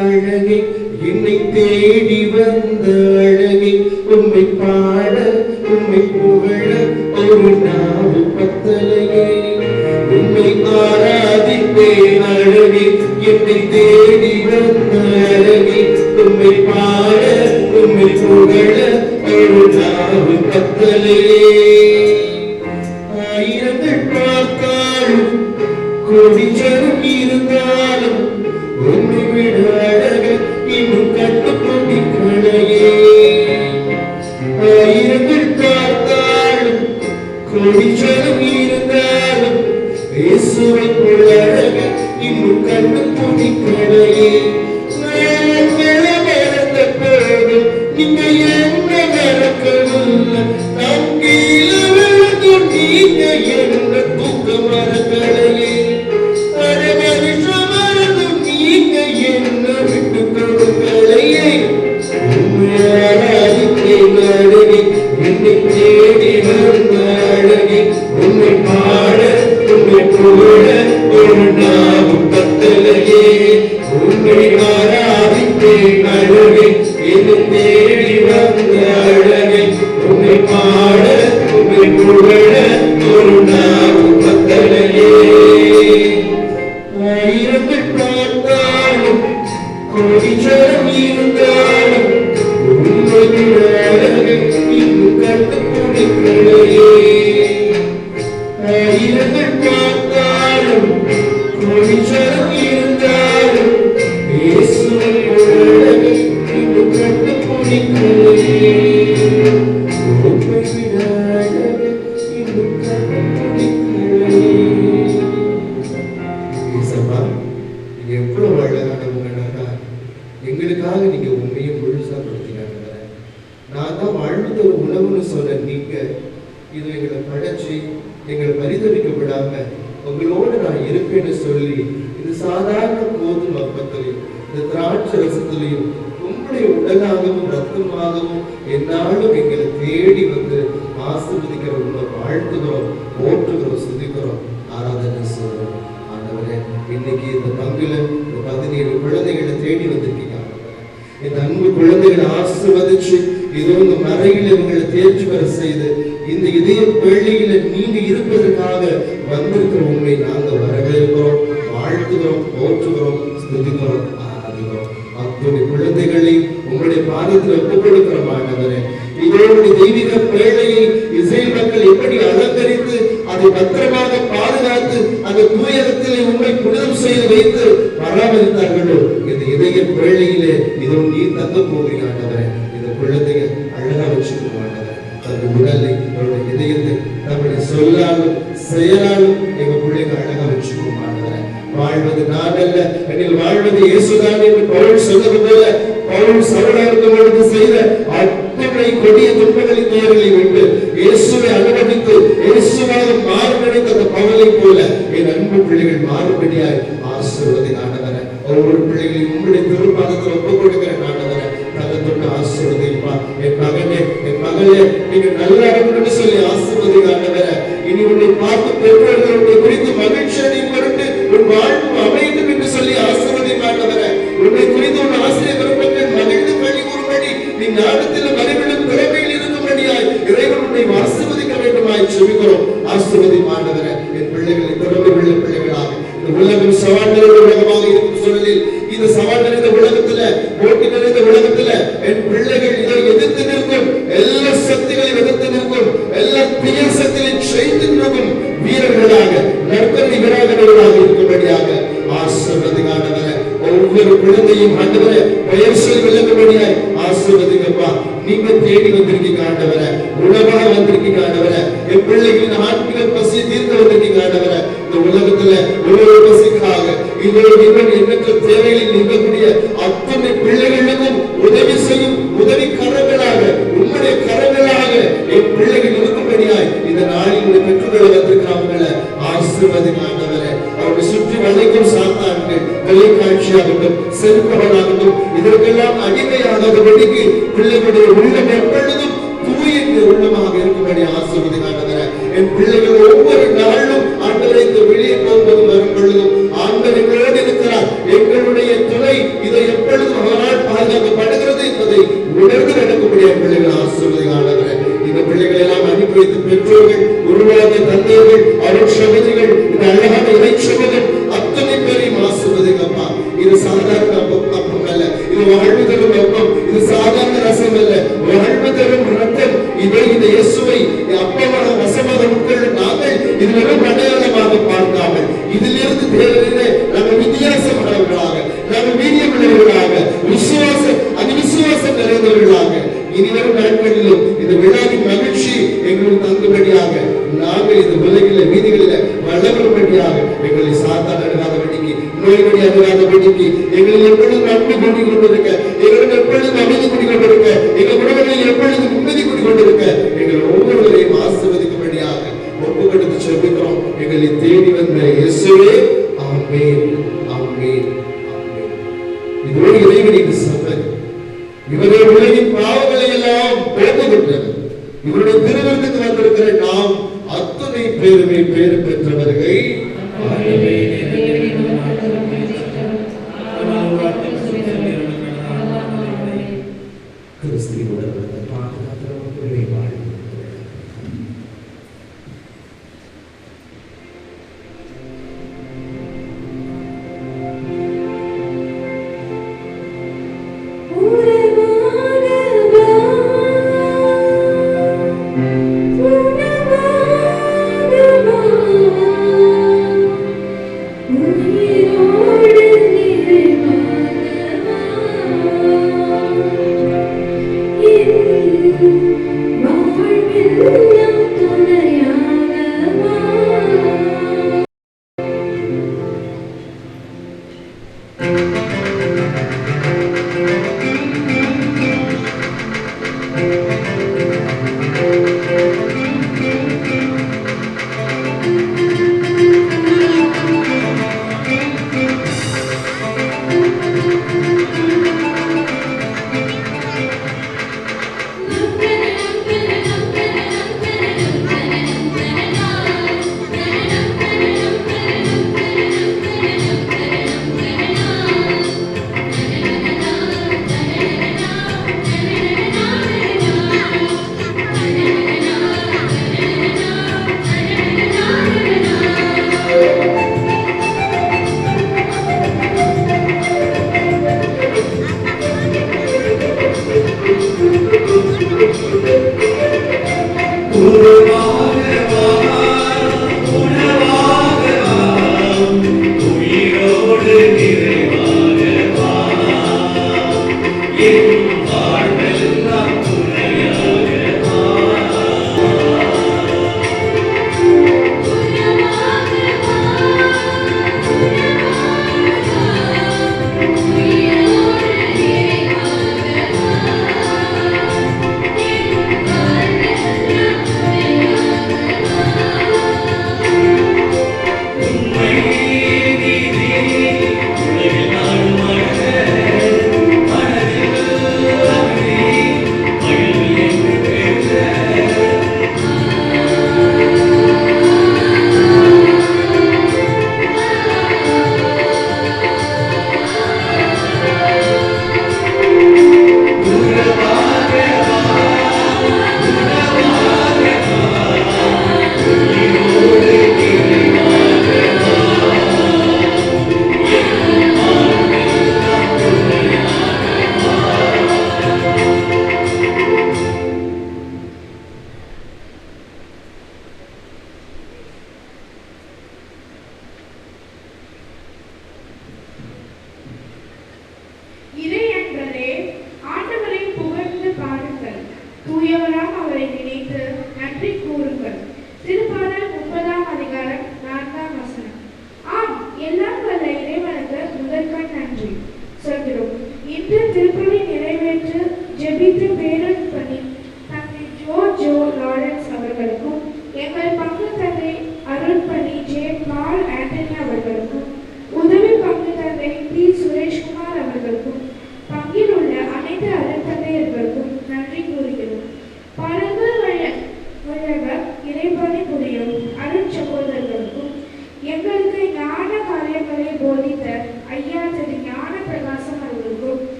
அழகே என்னை தேடி வந்த அழகே, உம்மை பாட உம்மை புகழ ஒரு நாவு பத்தலையே. உம்மை ஆராதிப்பேன் அழகே, என்னை தேடி வந்த அழகே, உம்மை பாட உம்மை புகழ ஒரு நாவு நாவும் பத்தலே. ஆயிரங்கள் பார்த்தாலும் கோடிச்சரம் இருந்தாலும் உன்னை விட அழக இன்னும் கண்டுபிடிக்கலையே. ஆயிரங்கள் பார்த்தாலும் கோடிச்சரம் இருந்தாலும் இயேசுவை போல அழக இன்னும் கண்டுபிடிக்கலையே. மறந்த போதும் நீங்க என்ன மறக்கவில்ல, நாம் கீழே விழுந்தும் நீங்க என்ன தூக்க மறக்கலையே. அரை மனுஷம் மறந்தும் நீங்க என்ன விட்டு கொடுக்கலையே. உண்மை ஆராதித்தேன் அழகே, என்னை தேடி வந்த அழகே. உண்மை பாட உண்மை புகழ ஒரு நாவும் பத்தலையே. உண்மை ஆராதித்தேன் அழகே, என்னை தேடி வந்த அழகே. உண்மை பாட உண்மை புகழ ஒரு நாவும் பத்தலையே. ஆயிரங்கள் பார்த்தாலும் கோடிச்சரம் இருந்தாலும் உண்மை அழகை இன்னும் கண்டுபிடிக்கலையே. ஆயிரங்கள் பார்த்தாலும் கோடிச்சரம் இருந்தாலும் இயேசுவை அழகை இன்னும் கண்டுபிடிக்கலையே. உண்மை அழகை இன்னும் கண்டுபிடிக்கலையே. ஏசப்பா, நீங்க எவ்வளவு அழகானவங்கனாக்கா எங்களுக்காக நீங்க உண்மையை முழுசா படுத்தினாங்க. நான் தான் வாழ்ந்த ஒரு உணவுன்னு சொன்ன நீங்க இது எங்களை படைச்சு எங்களை பரிதவிக்கப்படாம உங்களோடு நான் இருப்பேன்னு சொல்லி இது சாதாரண கோதுமை அப்பத்திலையும் இந்த திராட்சை ரசத்திலையும் உங்களுடைய உடலாகவும் ரத்தமாகவும் என்னாலும் எங்களை தேடி வந்து ஆசீர்வதிக்கிற உங்களை வாழ்த்துகிறோம், போற்றுகிறோம், சுதிக்கிறோம், ஆராதனை சொல்றோம். ஆண்டவரே, இன்னைக்கு இந்த பங்குல இந்த 17 குழந்தைகளை தேடி வந்திருக்கீங்க. இந்த அன்பு குழந்தைகளை ஆசீர்வதிச்சு இதோ இந்த மறையில் இவங்களை தேர்ச்சி பெற செய்து இந்த இதய பள்ளியில நீங்க இருப்பதற்காக வந்திருக்கிற உண்மை நாங்க வரவேற்கிறோம், வாழ்த்துகிறோம், போற்றுகிறோம், ஸ்துதிக்கிறோம், ஆராதிக்கிறோம். அத்தனை குழந்தைகளை உங்களுடைய பாதத்தில் ஒப்புக் கொடுக்கிற ஆண்டவரே, இதோடைய தெய்வீக பேழையை இஸ்ரேல் மக்கள் எப்படி அலங்கரித்து அதை பத்திரமாக பாதுகாத்து அந்த தூயகத்திலே உண்மை புனிதம் செய்து வைத்து பராமரித்தார்களோ இந்த இதய பேழையிலே இதோ நீ தங்க போகிறீங்க ஆண்டவரே. இந்த குழந்தைங்க அழகா வச்சுக்கணும் ஆண்டவரே. தன்னுடைய உடலை அவருடைய இதயத்தை நம்முடைய சொல்லாலும் செயலாலும் எங்க பிள்ளைங்க அழகா வச்சுக்கணும் ஆண்டவரே. வாழ்வது நான் அல்ல, என்னில் வாழ்வது இயேசுதான் என்று பவுல் சொன்னது போல பவுல் சவுலாருக்கு பொழுது செய்த அத்தனை கொடிய துன்பங்களின் துயர்களை விட்டு இயேசுவை அனுமதித்து இயேசுவாக மாறுபடித்த அந்த பவுலை போல என் அன்பு பிள்ளைகள் மாறுபடியாய் ஆசீர்வதி ஆண்டவரே. ஒவ்வொரு பிள்ளைகளையும் உங்களுடைய திருப்பாதத்தில் ஒப்புக் கொடுக்கிற ஆண்டவரே. தகத்தொட்டு ஆசீர்வதிப்பா. என் மகனே, என் மகளே, நீங்க நல்லா இருக்கணும்னு சொல்லி ஆசீர்வதி ஆண்டவரே. இனி உன்னை பார்த்து பெற்றோர்கள் உன்னை குறித்து மகிழ்ச்சி அடையும் பொருட்டு உன் வாழ்வு அமையும் என்று சொல்லி ஆசீர்வதி ஆண்டவரே. உன்னை குறித்து உன் ஆசிரியர் பெருமக்கள் மகிழ்ந்து கழி கூறும்படி நீ ஞானத்தில் மறைவிலும் திறமையில் இருக்கும்படியாய் இறைவன் உன்னை ஆசீர்வதிக்க வேண்டுமாய் செபிக்கிறோம். ஆசீர்வதி ஆண்டவரே. என் பிள்ளைகளை திறமை உள்ள பிள்ளைகளாக இந்த உலகம் சவால் நிறைந்த உலகமாக இருக்கும் சூழலில் இந்த சவால் நிறைந்த உலகத்துல போட்டி நிறைந்த உலகத்துல என் பிள்ளைகள் இதை எதிர்த்து நிற்கும், எல்லா சக்திகளையும் எதிர்த்து நிற்கும், எல்லா தீய சக்திகளையும் செய்து நிற்கும் வீரர்களாக நற்பணி வீராங்கனைகளாக இருக்கும்படியாக ஆசீர்வதி ஆண்டவரே. ஒவ்வொரு குழந்தையும் ஆண்டவரே பெயர் சொல்லி விளங்கும்படியாய் ஆசீர்வதிங்கப்பா. நீங்க தேடி வந்திருக்கீங்க ஆண்டவரே, உணவாக வந்திருக்கீங்க ஆண்டவரே. என் பிள்ளைகளின் ஆன்மீக பசி தீர்க்க வந்திருக்கீங்க ஆண்டவரே. இந்த உலகத்துல உணவு பசிக்காக இதோடு இன்னும் எண்ணற்ற தேவைகளில் நிற்கக்கூடிய அத்தனை பிள்ளைகளுக்கும் உதவி செய்யும் உதவி கரங்களாக உங்களுடைய கரங்களாக என் பிள்ளைகள் இருக்கும்படியாய் இந்த நாளில் பெற்றுக்கொள்ள வந்திருக்கிறவங்களை ஆசீர்வதி ஆண்டவரே. அவர்களை சுற்றி வளைக்கும் சாத்தான்கள் தொலைக்காட்சியாகட்டும் செல்பவனாகட்டும் இதற்கெல்லாம் அடிமையாகாதபடிக்கு பிள்ளைகளுடைய உள்ளம் எப்பொழுதும் தூய உள்ளமாக இருக்கும்படி ஆசீர்வதி ஆண்டவரே. என் பிள்ளைகள் ஒவ்வொரு நாளும் ஆண்டவரை வெளியே போகும்போது வரும் பொழுதும் ஆண்டவர் எங்களோடு இருக்கிறார், எங்களுடைய துணை இதை எப்பொழுதும் அவரால் பாதுகாக்கப்படுகிறது என்பதை உணர்ந்து நடக்கக்கூடிய பிள்ளைகள் ஆசீர்வதி ஆண்டவரே. இந்த பிள்ளைகளை எல்லாம் அனுப்பி வைத்து பெற்றோர்கள், உருவாக தந்தைகள், அருள் சகோதரிகள், இந்த அழகான இறைச்சகோதரர் அத்தனை பேரையும் ஆசீர்வதிங்கப்பா. இது சாதாரண அப்பம் அல்ல, இது வாழ்வு தரும் அப்பம், இது சாதாரண ரசம் அல்ல, வாழ்வு தரும் ரத்தம். இது இந்த விழாவின் மகிழ்ச்சி எங்களுக்கு தங்கும்படியாக நாங்கள் இந்த உலகில் வீதிகளில் வளரும்படியாக எங்களை சாத்தான் அணுகாதபடிக்கு நோய்நொடி அணுகாதபடிக்கு எங்களை எப்பொழுதும் அன்பு கூட்டிக் கொண்டிருக்க, எங்களுக்கு எப்பொழுதும் அமைதி கூட்டிக் கொண்டிருக்க, எங்கள் உறவுகளில் எப்பொழுதும் நிம்மதி கூட்டிக் கொண்டிருக்க எங்கள் ஒவ்வொருவரையும் ஆசீர்வதிக்கும்படியாக ஒப்பு கொடுத்து சொல்லுகிறோம். எங்களை தேடி வந்த இயேசுவே, ஆமென், ஆமென், ஆமென். இதோடு இறைவனின் சபை இவருடைய உலகின் பாவங்களை எல்லாம் போக்குகின்றனர். இவருடைய திருவிருந்துக்கு வந்திருக்கிற நாம் அத்தனை பேருமே பேரு பெற்றவர்கள். கிறிஸ்துவோடு பாதுகாத்து வாழ்.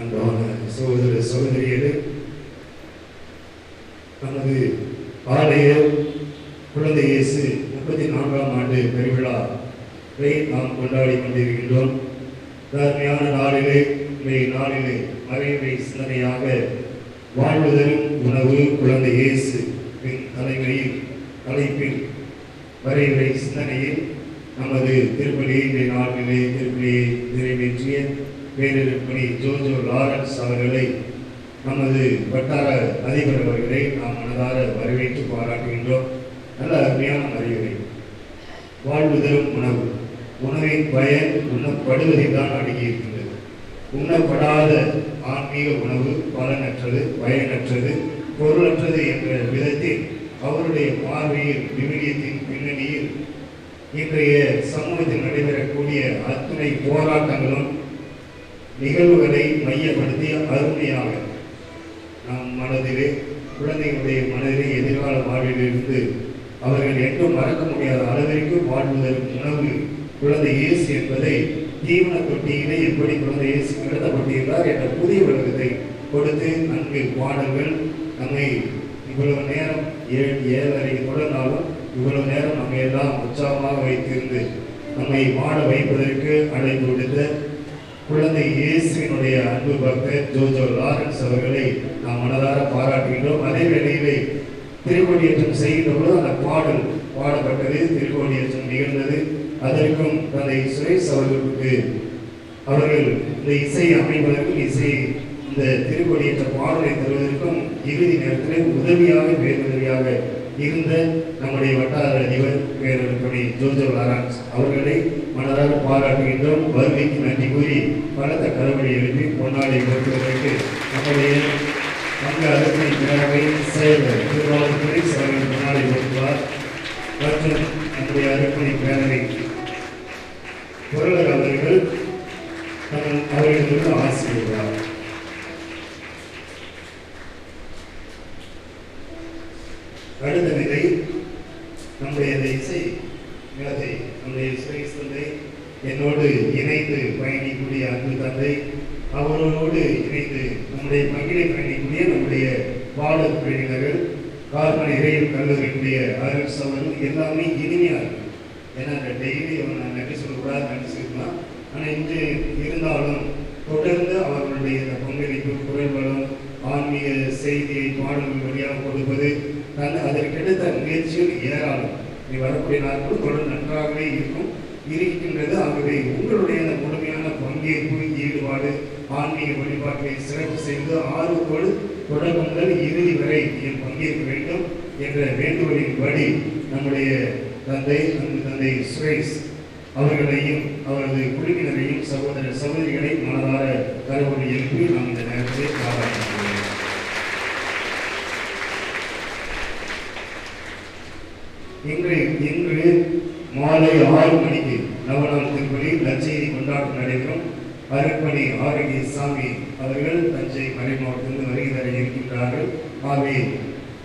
அன்பான சகோதர சகோதரிகளே, நமது ஆலய குழந்தை இயேசு 34ஆம் ஆண்டு பெருவிழா நாம் கொண்டாடி கொண்டிருக்கின்றோம். தர்மையான நாளிலே மறைவை சிந்தனையாக வாழ்வதரும் உணவு குழந்தை இயேசு தலைப்பில் மறைவை சிந்தனையில் நமது திருப்பலியை நாளிலே திருப்பலியை நிறைவேற்றிய பேரிருப்பணி ஜோஜோ லாரன்ஸ் அவர்களை நமது வட்டார அதிபர் அவர்களை நாம் மனதார வரவேற்று பாராட்டுகின்றோம். நல்ல அருமையான மறைவுரை. வாழ்வுதரும் உணவு, உணவின் பயன் உண்ணப்படுவதில் தான் அடங்கியிருக்கின்றது. உண்ணப்படாத ஆன்மீக உணவு பலனற்றது, பயனற்றது, பொருளற்றது என்ற விதத்தில் அவருடைய பார்வையில் விவிலியத்தின் பின்னணியில் இன்றைய சமூகத்தில் நடைபெறக்கூடிய அத்துணை போராட்டங்களும் நிகழ்வுகளை மையப்படுத்தி அருமையாக நம் மனதிலே குழந்தைகளுடைய மனதிலே எதிர்கால வாழ்விலிருந்து அவர்கள் என்றும் மறக்க முடியாத அளவிற்கு வாழ்வதற்கு உணவு குழந்தை இயேசு என்பதை தீவன தொட்டியிலே எப்படி குழந்தை இயேசு கிடத்தப்பட்டிருந்தார் என்ற புதிய விளக்கத்தை கொடுத்து அன்பு பாடல்கள் நம்மை இவ்வளவு நேரம் 7:30 தொடர்ந்தாலும் இவ்வளவு நேரம் நம்ம எல்லாம் உற்சாகமாக வைத்திருந்து நம்மை வாழ வைப்பதற்கு அழைப்பு விடுத்த குழந்தை இயேசுவினுடைய அன்பு பக்தர் ஜோஜோ லாரன்ஸ் அவர்களை நாம் மனதார பாராட்டுகின்றோம். அதே வேளையிலே திருக்கோடியேற்றம் செய்கின்ற பொழுது அந்த பாடல் பாடப்பட்டது, திருக்கோடியேற்றம் நிகழ்ந்தது. அதற்கும் தந்தை சுரேஷ் அவர்கள் இந்த இசை அமைப்பதற்கும் இந்த திருக்கோடியேற்ற பாடலை தருவதற்கும் இறுதி நேரத்தில் பேருதவியாக இருந்த நம்முடைய வட்டார அதிபர் பேரருப்பணி ஜோஜோ லாரன்ஸ் அவர்களை மனதார பாராட்டுகின்றோம். வருகைக்கு நன்றி கூறி பலத்த கருவடி எழுப்பி பொன்னாடை கொடுப்பதற்கு நம்முடைய பங்கு அருப்பணி பேரவை செயலர் திருவாரூர் அவர்கள் பொன்னாடை கொடுத்தார். மற்றும் நம்முடைய அருப்பணி பேரவை பொருளர் அவர்கள் அவர்களுக்கு ஆசிரியர். அடுத்த நிலை நம்முடைய இந்த இசை மேதை நம்முடைய சுரேஷ் தந்தை என்னோடு இணைந்து பயணிக்கூடிய அன்பு தந்தை, அவரோடு இணைந்து நம்முடைய பங்கிலை பயணிக்கூடிய நம்முடைய பாடல் குழுவினர்கள், கார்மன் இறையில் கல்லூரியுடைய அரசு அவர்கள் எல்லாமே இனிமையாக இருக்கும். ஏன்னா டெய்லி நான் நன்றி சொல்லக்கூடாது, நன்றி சொல்லலாம். ஆனால் இன்று இருந்தாலும் தொடர்ந்து அவர்களுடைய இந்த பங்களிப்பு குரல் வளம் ஆன்மீக செய்தியை பாடல்கள் வழியாக கொடுப்பது அதற்கு எடுத்த முயற்சிகள் ஏராளம். நீ வரக்கூடிய நாட்கள் தொடர்ந்து நன்றாகவே இருக்கின்றது. ஆகவே உங்களுடைய அந்த முழுமையான பங்கேற்பு, ஈடுபாடு, ஆன்மீக வழிபாட்டை சிறப்பு செய்து ஆர்வத்தோடு தொடக்கம் முதல் இறுதி வரை பங்கேற்க வேண்டும் என்ற வேண்டுகோளின்படி நம்முடைய தந்தை சுரேஷ் அவர்களையும் அவரது குழுவினரையும் சகோதர சகோதரிகளை மனதார கருவொலி எழுப்பி நாம் இந்த நேரத்தை பாராட்டுகிறோம். இன்று மாலை 6 மணிக்கு நவநாள் திருப்பலி நற்செய்தி கொண்டாட்டம் நடைபெறும். அருட்பணி ஆரோக்கிய சாமி அவர்கள் தஞ்சை மறை மாவட்டத்தில் வருகை தர இருக்கின்றார்கள். ஆகவே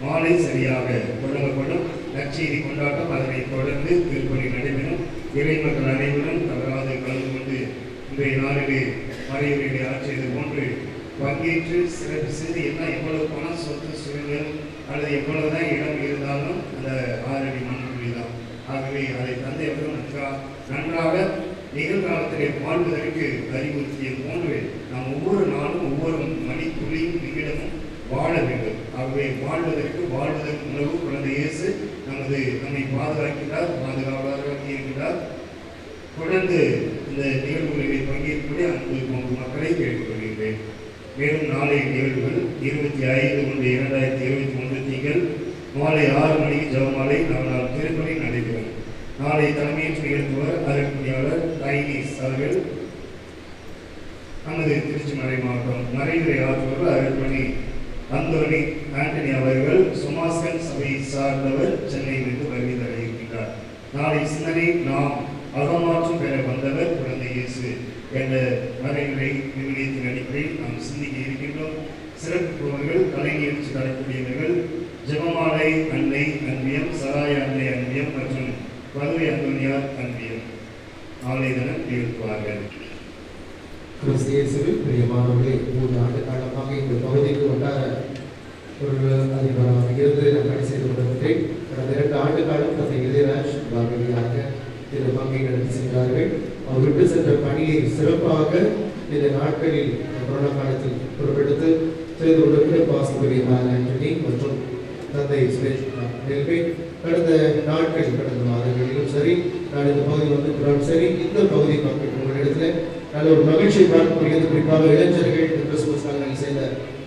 மாலை சரியாக தொடங்கப்படும் நற்செய்தி கொண்டாட்டம். அதனைத் தொடர்ந்து திருப்பலி நடைபெறும். இறைமக்கள் அனைவரும் தவறாது கலந்து கொண்டு இன்றைய நாளிலே மறைவுரையை ஆற்றியது போன்று பங்கேற்று சிறப்பு செய்து எல்லாம் எவ்வளவு பணம் சொத்து சுழல்கள் அல்லது எவ்வளவுதான் இடம் இருந்தாலும் அந்த 6 அடி மண்புள்ளி தான். ஆகவே அதை தந்தையவர்கள் நன்றாக நிகழ்காலத்திலே வாழ்வதற்கு அறிவுறுத்தியது போன்று நாம் ஒவ்வொரு நாளும் ஒவ்வொரு மணித்துளியும் நிமிடமும் வாழ வேண்டும். ஆகவே வாழ்வதற்கு உணவு குழந்தை இயேசு நம்மை பாதுகாக்கிறார், பாதுகாவலராக இருக்கிறார். தொடர்ந்து இந்த நிகழ்வுகளில் பங்கேற்கக்கூடிய அன்பு மக்களை கேட்டுக்கொள்கிறேன். மேலும் நாளைய நிகழ்வுகள் 25/1/2021 திங்கள் மாலை 6 மணிக்கு ஜெபமாலை நவநாள் திருப்பலி நடைபெறும். நாளை தலைமையேற்று நிகழ்த்துவர் அருட்பணியாளர் டைனீஸ் அவர்கள். நமது திருச்சி மறை மாவட்டம் மறைவுரை ஆற்றுவர் அருட்பணி அந்தோனி ஆண்டனி அவர்கள். சுமாஸ்கன் சபை சார்ந்தவர் சென்னையிலிருந்து வருகை தர இருக்கின்றார். நாளை சிந்தனை நாம் அகமாற்றம் பெற வந்தவர் குழந்தை இயேசு என்ற மறைவுரை விவிலியத்தின் அடிப்படையில் நாம் சிந்திக்க இருக்கின்றோம். சிறப்பு குழுவர்கள், கலை நிகழ்ச்சி தரக்கூடியவர்கள் ஜெபமாலை அன்னை அன்பியம், சராய அன்னை அன்பியம் மற்றும் பதுவை அந்தோனியார் அன்பியம் நாளை தினம் நிகழ்த்துவார்கள். கிறிஸ்து இயேசுவில் பிரியமானவர்களே, 3 ஆண்டு காலமாக இந்த பகுதிக்கு வட்டார ஒரு அதிபராக இருந்து நான் பணி செய்து கொண்டிருக்கிறேன். கடந்த 2 ஆண்டு காலம் தந்தை இதயராஜ் பாகவியாக இந்த பங்கை நடத்தி சென்றார்கள். அவர் விட்டு சென்ற பணியை சிறப்பாக இந்த நாட்களில் கொரோனா காலத்தில் பொறுப்பெடுத்து செய்து கொண்டிருக்கிற பாஸ்புரி ஆண்டனி மற்றும் தந்தை சுரேஷ் நெல்வே கடந்த நாட்கள் கடந்த மாதங்களிலும் சரி, நான் இந்த பகுதி வந்திருக்கிறாலும் சரி, இந்த பகுதி மக்கள் உங்களிடத்துல நல்ல ஒரு மகிழ்ச்சியை பார்க்கக்கூடியது. குறிப்பாக இளைஞர்கள் இந்த கிறிஸ்துமஸ் காலங்களில் செய்த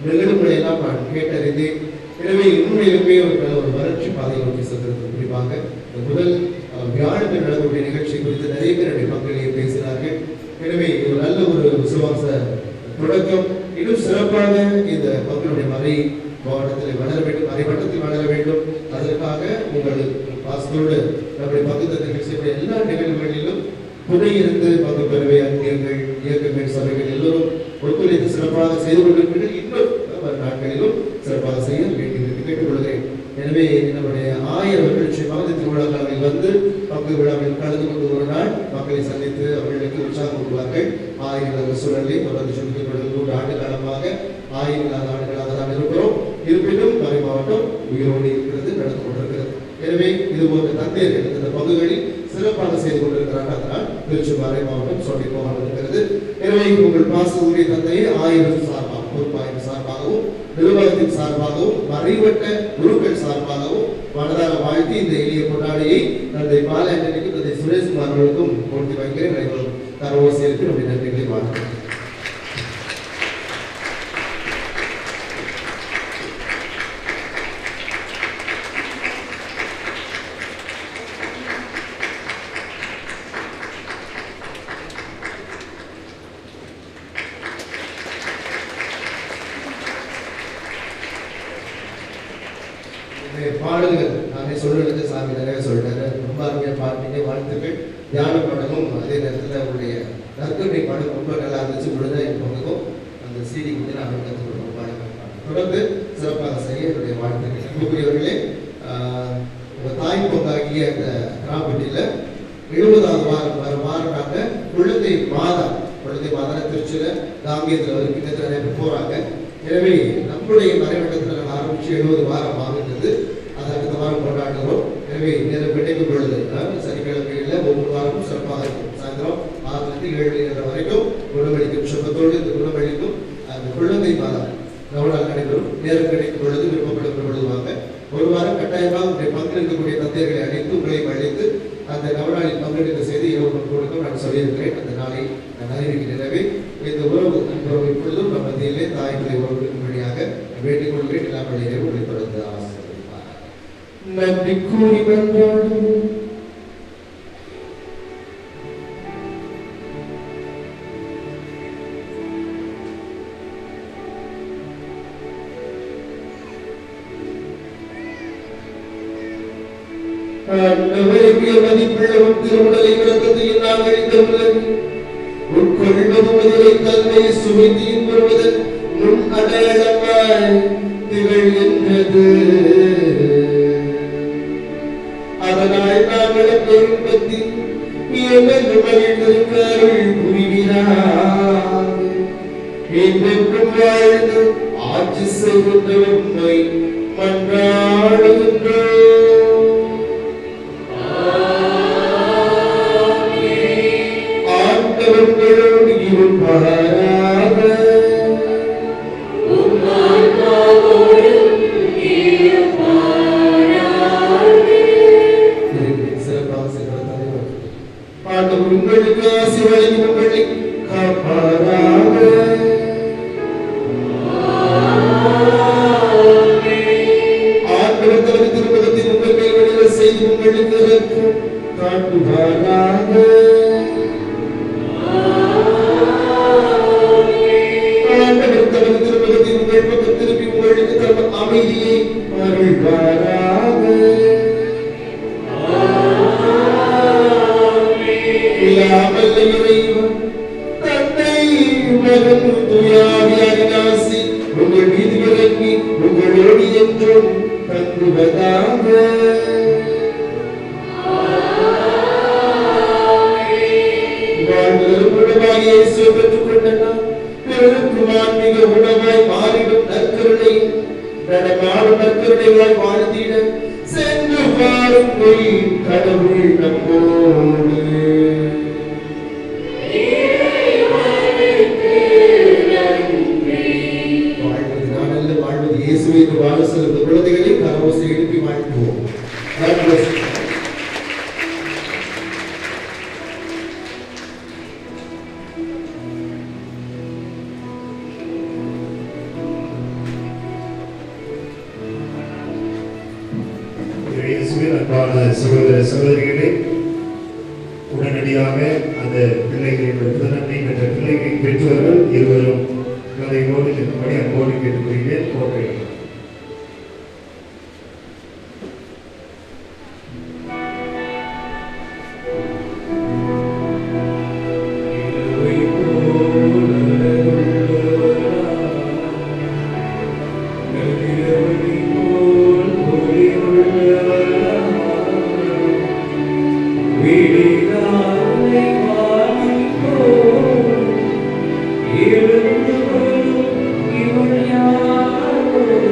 நிகழ்வுகளை எல்லாம் நான் கேட்டறிந்தேன். எனவே உண்மையிலுமே ஒரு நல்ல ஒரு வளர்ச்சி பாதையை நோக்கி சென்றது. குறிப்பாக இந்த முதல் வியாழக்கிழமை நடக்கக்கூடிய நிகழ்ச்சி குறித்து நிறைய பேர் என்னுடைய மக்களிடையே பேசினார்கள். எனவே இது நல்ல ஒரு விசுவாச தொடக்கம். இன்னும் சிறப்பாக இந்த மக்களுடைய மறை மாவட்டத்தில் வளர வேண்டும், மறைவட்டத்தில் வளர வேண்டும். அதற்காக உங்கள் பாஸ்தோடு நம்முடைய பங்கு தந்தைகள் எல்லா நிகழ்வுகளிலும் துணை இருந்து பங்கு பெறவே அங்கியங்கள், இயக்கங்கள், சபைகள் எல்லோரும் ஒத்துழைத்து சிறப்பாக செய்து கொண்டிருக்கிறீர்கள். இன்னும் நாட்களிலும் சிறப்பாக செய்ய வேண்டியது கேட்டுக்கொள்கிறேன். எனவே நம்முடைய ஆயர்கள் நிச்சயமாக திருவிழாக்களில் வந்து பங்கு விழாவில் கலந்து கொண்டு ஒரு நாள் மக்களை சந்தித்து அவர்களுக்கு உற்சாகம் கொடுப்பார்கள். ஆயிரம் சூழலை தொடர்ந்து சொல்லிக் கொண்டு 3 ஆண்டு காலமாக 1000 ஆண்டுகளாக தான் இருக்கிறோம். இருப்பினும் மறை மாவட்டம் உயிரோடு இருக்கிறது, நடந்து கொண்டிருக்கிறது. எனவே இது போன்ற தந்தையர்கள் இந்த பங்குகளில் சிறப்பாக செய்து கொண்டிருக்கிறார்கள். அதனால் திருச்சி மறை மாவட்டம் சொல்லி போகாமல் இருக்கிறது. எனவே உங்கள் பாசத்துடைய தந்தையை 1000 சார்பாக, பொறுப்பாயின் சார்பாகவும், நிர்வாகத்தின் சார்பாகவும், மறைவட்ட குருக்கள் சார்பாகவும் மனதாக வாழ்த்தி இந்த எளிய கொண்டாடியை தந்தை பாலாண்டனிக்கும் தந்தை சுரேஷ்குமார் அவர்களுக்கும் போட்டி வைக்கிறேன். தரவோடு சேர்த்து நம்முடைய நன்றிகளை வாழ்க்கிறேன். பாடல்கள் நானே சொல்றது சாமி நிறைய சொல்றாரு. ரொம்ப அருமையா பாடுறீங்க, வாழ்த்துக்கள். தியான பாடலும் அதே நேரத்தில் அவருடைய நற்கருணை பாடல் ரொம்ப நல்லா இருந்துச்சு. முழுதாக என் பொண்ணுக்கும் அந்த CD வந்து நான் கற்றுக் கொடுக்கும் பாடல்கள் தொடர்ந்து சிறப்பாக செய்ய என்னுடைய வாழ்த்துக்கள். அன்புக்குரியவர்களே, உங்கள் தாய் பொங்காகிய அந்த கிராமப்பட்டியில் 70வது வாரம் நாங்கள் குழந்தை மாதம் திருச்சியில் தாமியத்தில் வரைக்கும் நிறைய பேர் போகிறாங்க. எனவே நம்முடைய மறைவட்டத்தில் நான் ஆரம்பித்து 70 வாரம் ஆகின்றது. அதை அடுத்த வாரம் கொண்டாடுகிறோம். எனவே நேரம் கிடைக்கும் பொழுது சனிக்கிழமைகளில் ஒவ்வொரு வாரமும் சிறப்பாக இருக்கும். சாயந்தரம் 6 to 7 வரைக்கும் குணமளிக்கும் சுபத்தோடு இந்த குணமளிக்கும் அந்த குழந்தை மாதம் நவநாள் நடைபெறும். நேரம் கிடைக்கும் பொழுது விருப்பப்படும் பொழுது வாங்க. ஒரு வாரம் கட்டாயமாக உங்களுடைய பங்கெடுக்கக்கூடிய தந்தையர்களை அழைத்து உங்களையும் அழைத்து அந்த நவநாளில் பங்கெடுக்க செய்து இரவு கொடுக்க நான் சொல்லியிருக்கிறேன். அந்த நாளை நான் அறிவிக்கிறேன். எனவே இந்த உறவு இப்பொழுதும் நம் மத்தியிலே தாய்களை உறவுக்கும் வழியாக வேண்டிக் கொள்கிறேன். எல்லா வழியிலும் உங்களை தொடர்ந்து ஆசீர்வதிப்பார். நன்றி கூறி மன்றாடுவோம். ஆண்டவருடைய மதிப்புள்ளவும் திருவுடலை இரக்கத்தையும் நாங்கள் அழித்தவுள்ளது உட்கொள்வதும் முதலை தன்மை சுவைத்தியும் வருவதன் முன் அடையாளமாய் திகழ்கின்றது. அதனால் நாங்கள் பெரும்பத்தில் மகிழ்ந்திருக்க அருள் புரிகிறார். என்றென்றும் வாழ்ந்து ஆட்சி செய்கின்ற உண்மை மன்றாடுகின்றோம். ஆண்டவர்களோடு இருப்பாராக. சிறப்பாக தலைவர் ஆண்டவர் உங்களுக்கு ஆசி வழங்கி உங்களை காப்பாராக. ஆண்டவர் தனது திருமணத்தின் உங்கள் மேல் வழியில செய்து உங்களுக்கு காட்டுவாராக. திருப்பி உங்களுக்கு தம் அமைதியை அருள்வாராக. இறைவன் தந்தை மகன் தூயாவியாரின் ஆசி உங்கள் மீது இறங்கி உங்களோடு என்றும் தங்குவதாக. வாழ்வதற்கு உணவாக இயேசு பெற்றுக் கொண்டனா மிக உணவாய் மாறிடும் நற்கருணை நடமாடும் நற்கருணையாய் வாழ்ந்திட சென்று பாருங்கள் கடவுள் நம்மோடு. வாழ்வது நான் அல்ல, வாழ்வது இயேசுவே என்று வாழ செல்லும் குழந்தைகளை கரவோசை எழுப்பி வாழ்த்துவோம். God bless you. இயேசுவில் அன்பான சகோதர சகோதரிகளே, உடனடியாக அந்த பிள்ளைகளின் நன்மை பெற்ற பிள்ளைகளின் பெற்றோர்கள் இருவரும் கதையோடு நிற்கும்படி அன்போடு கேட்டுக்கொள்கிறேன். கோட்டை You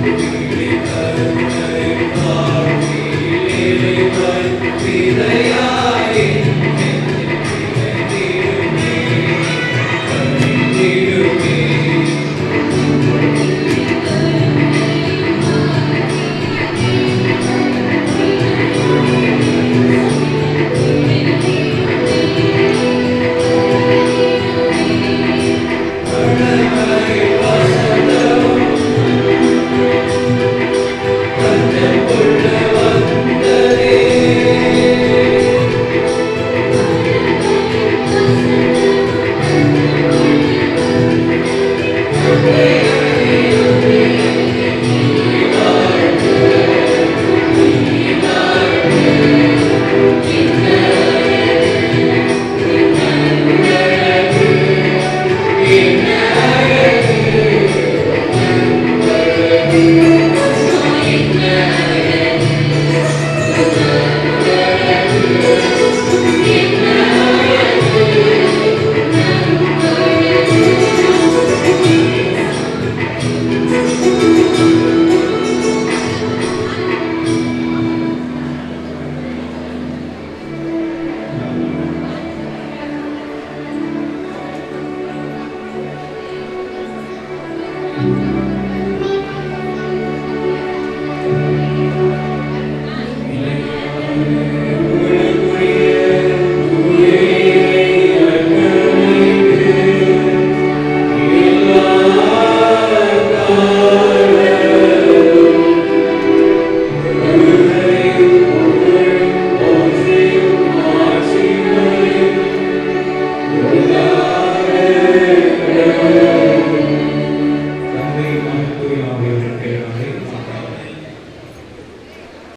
Thank you.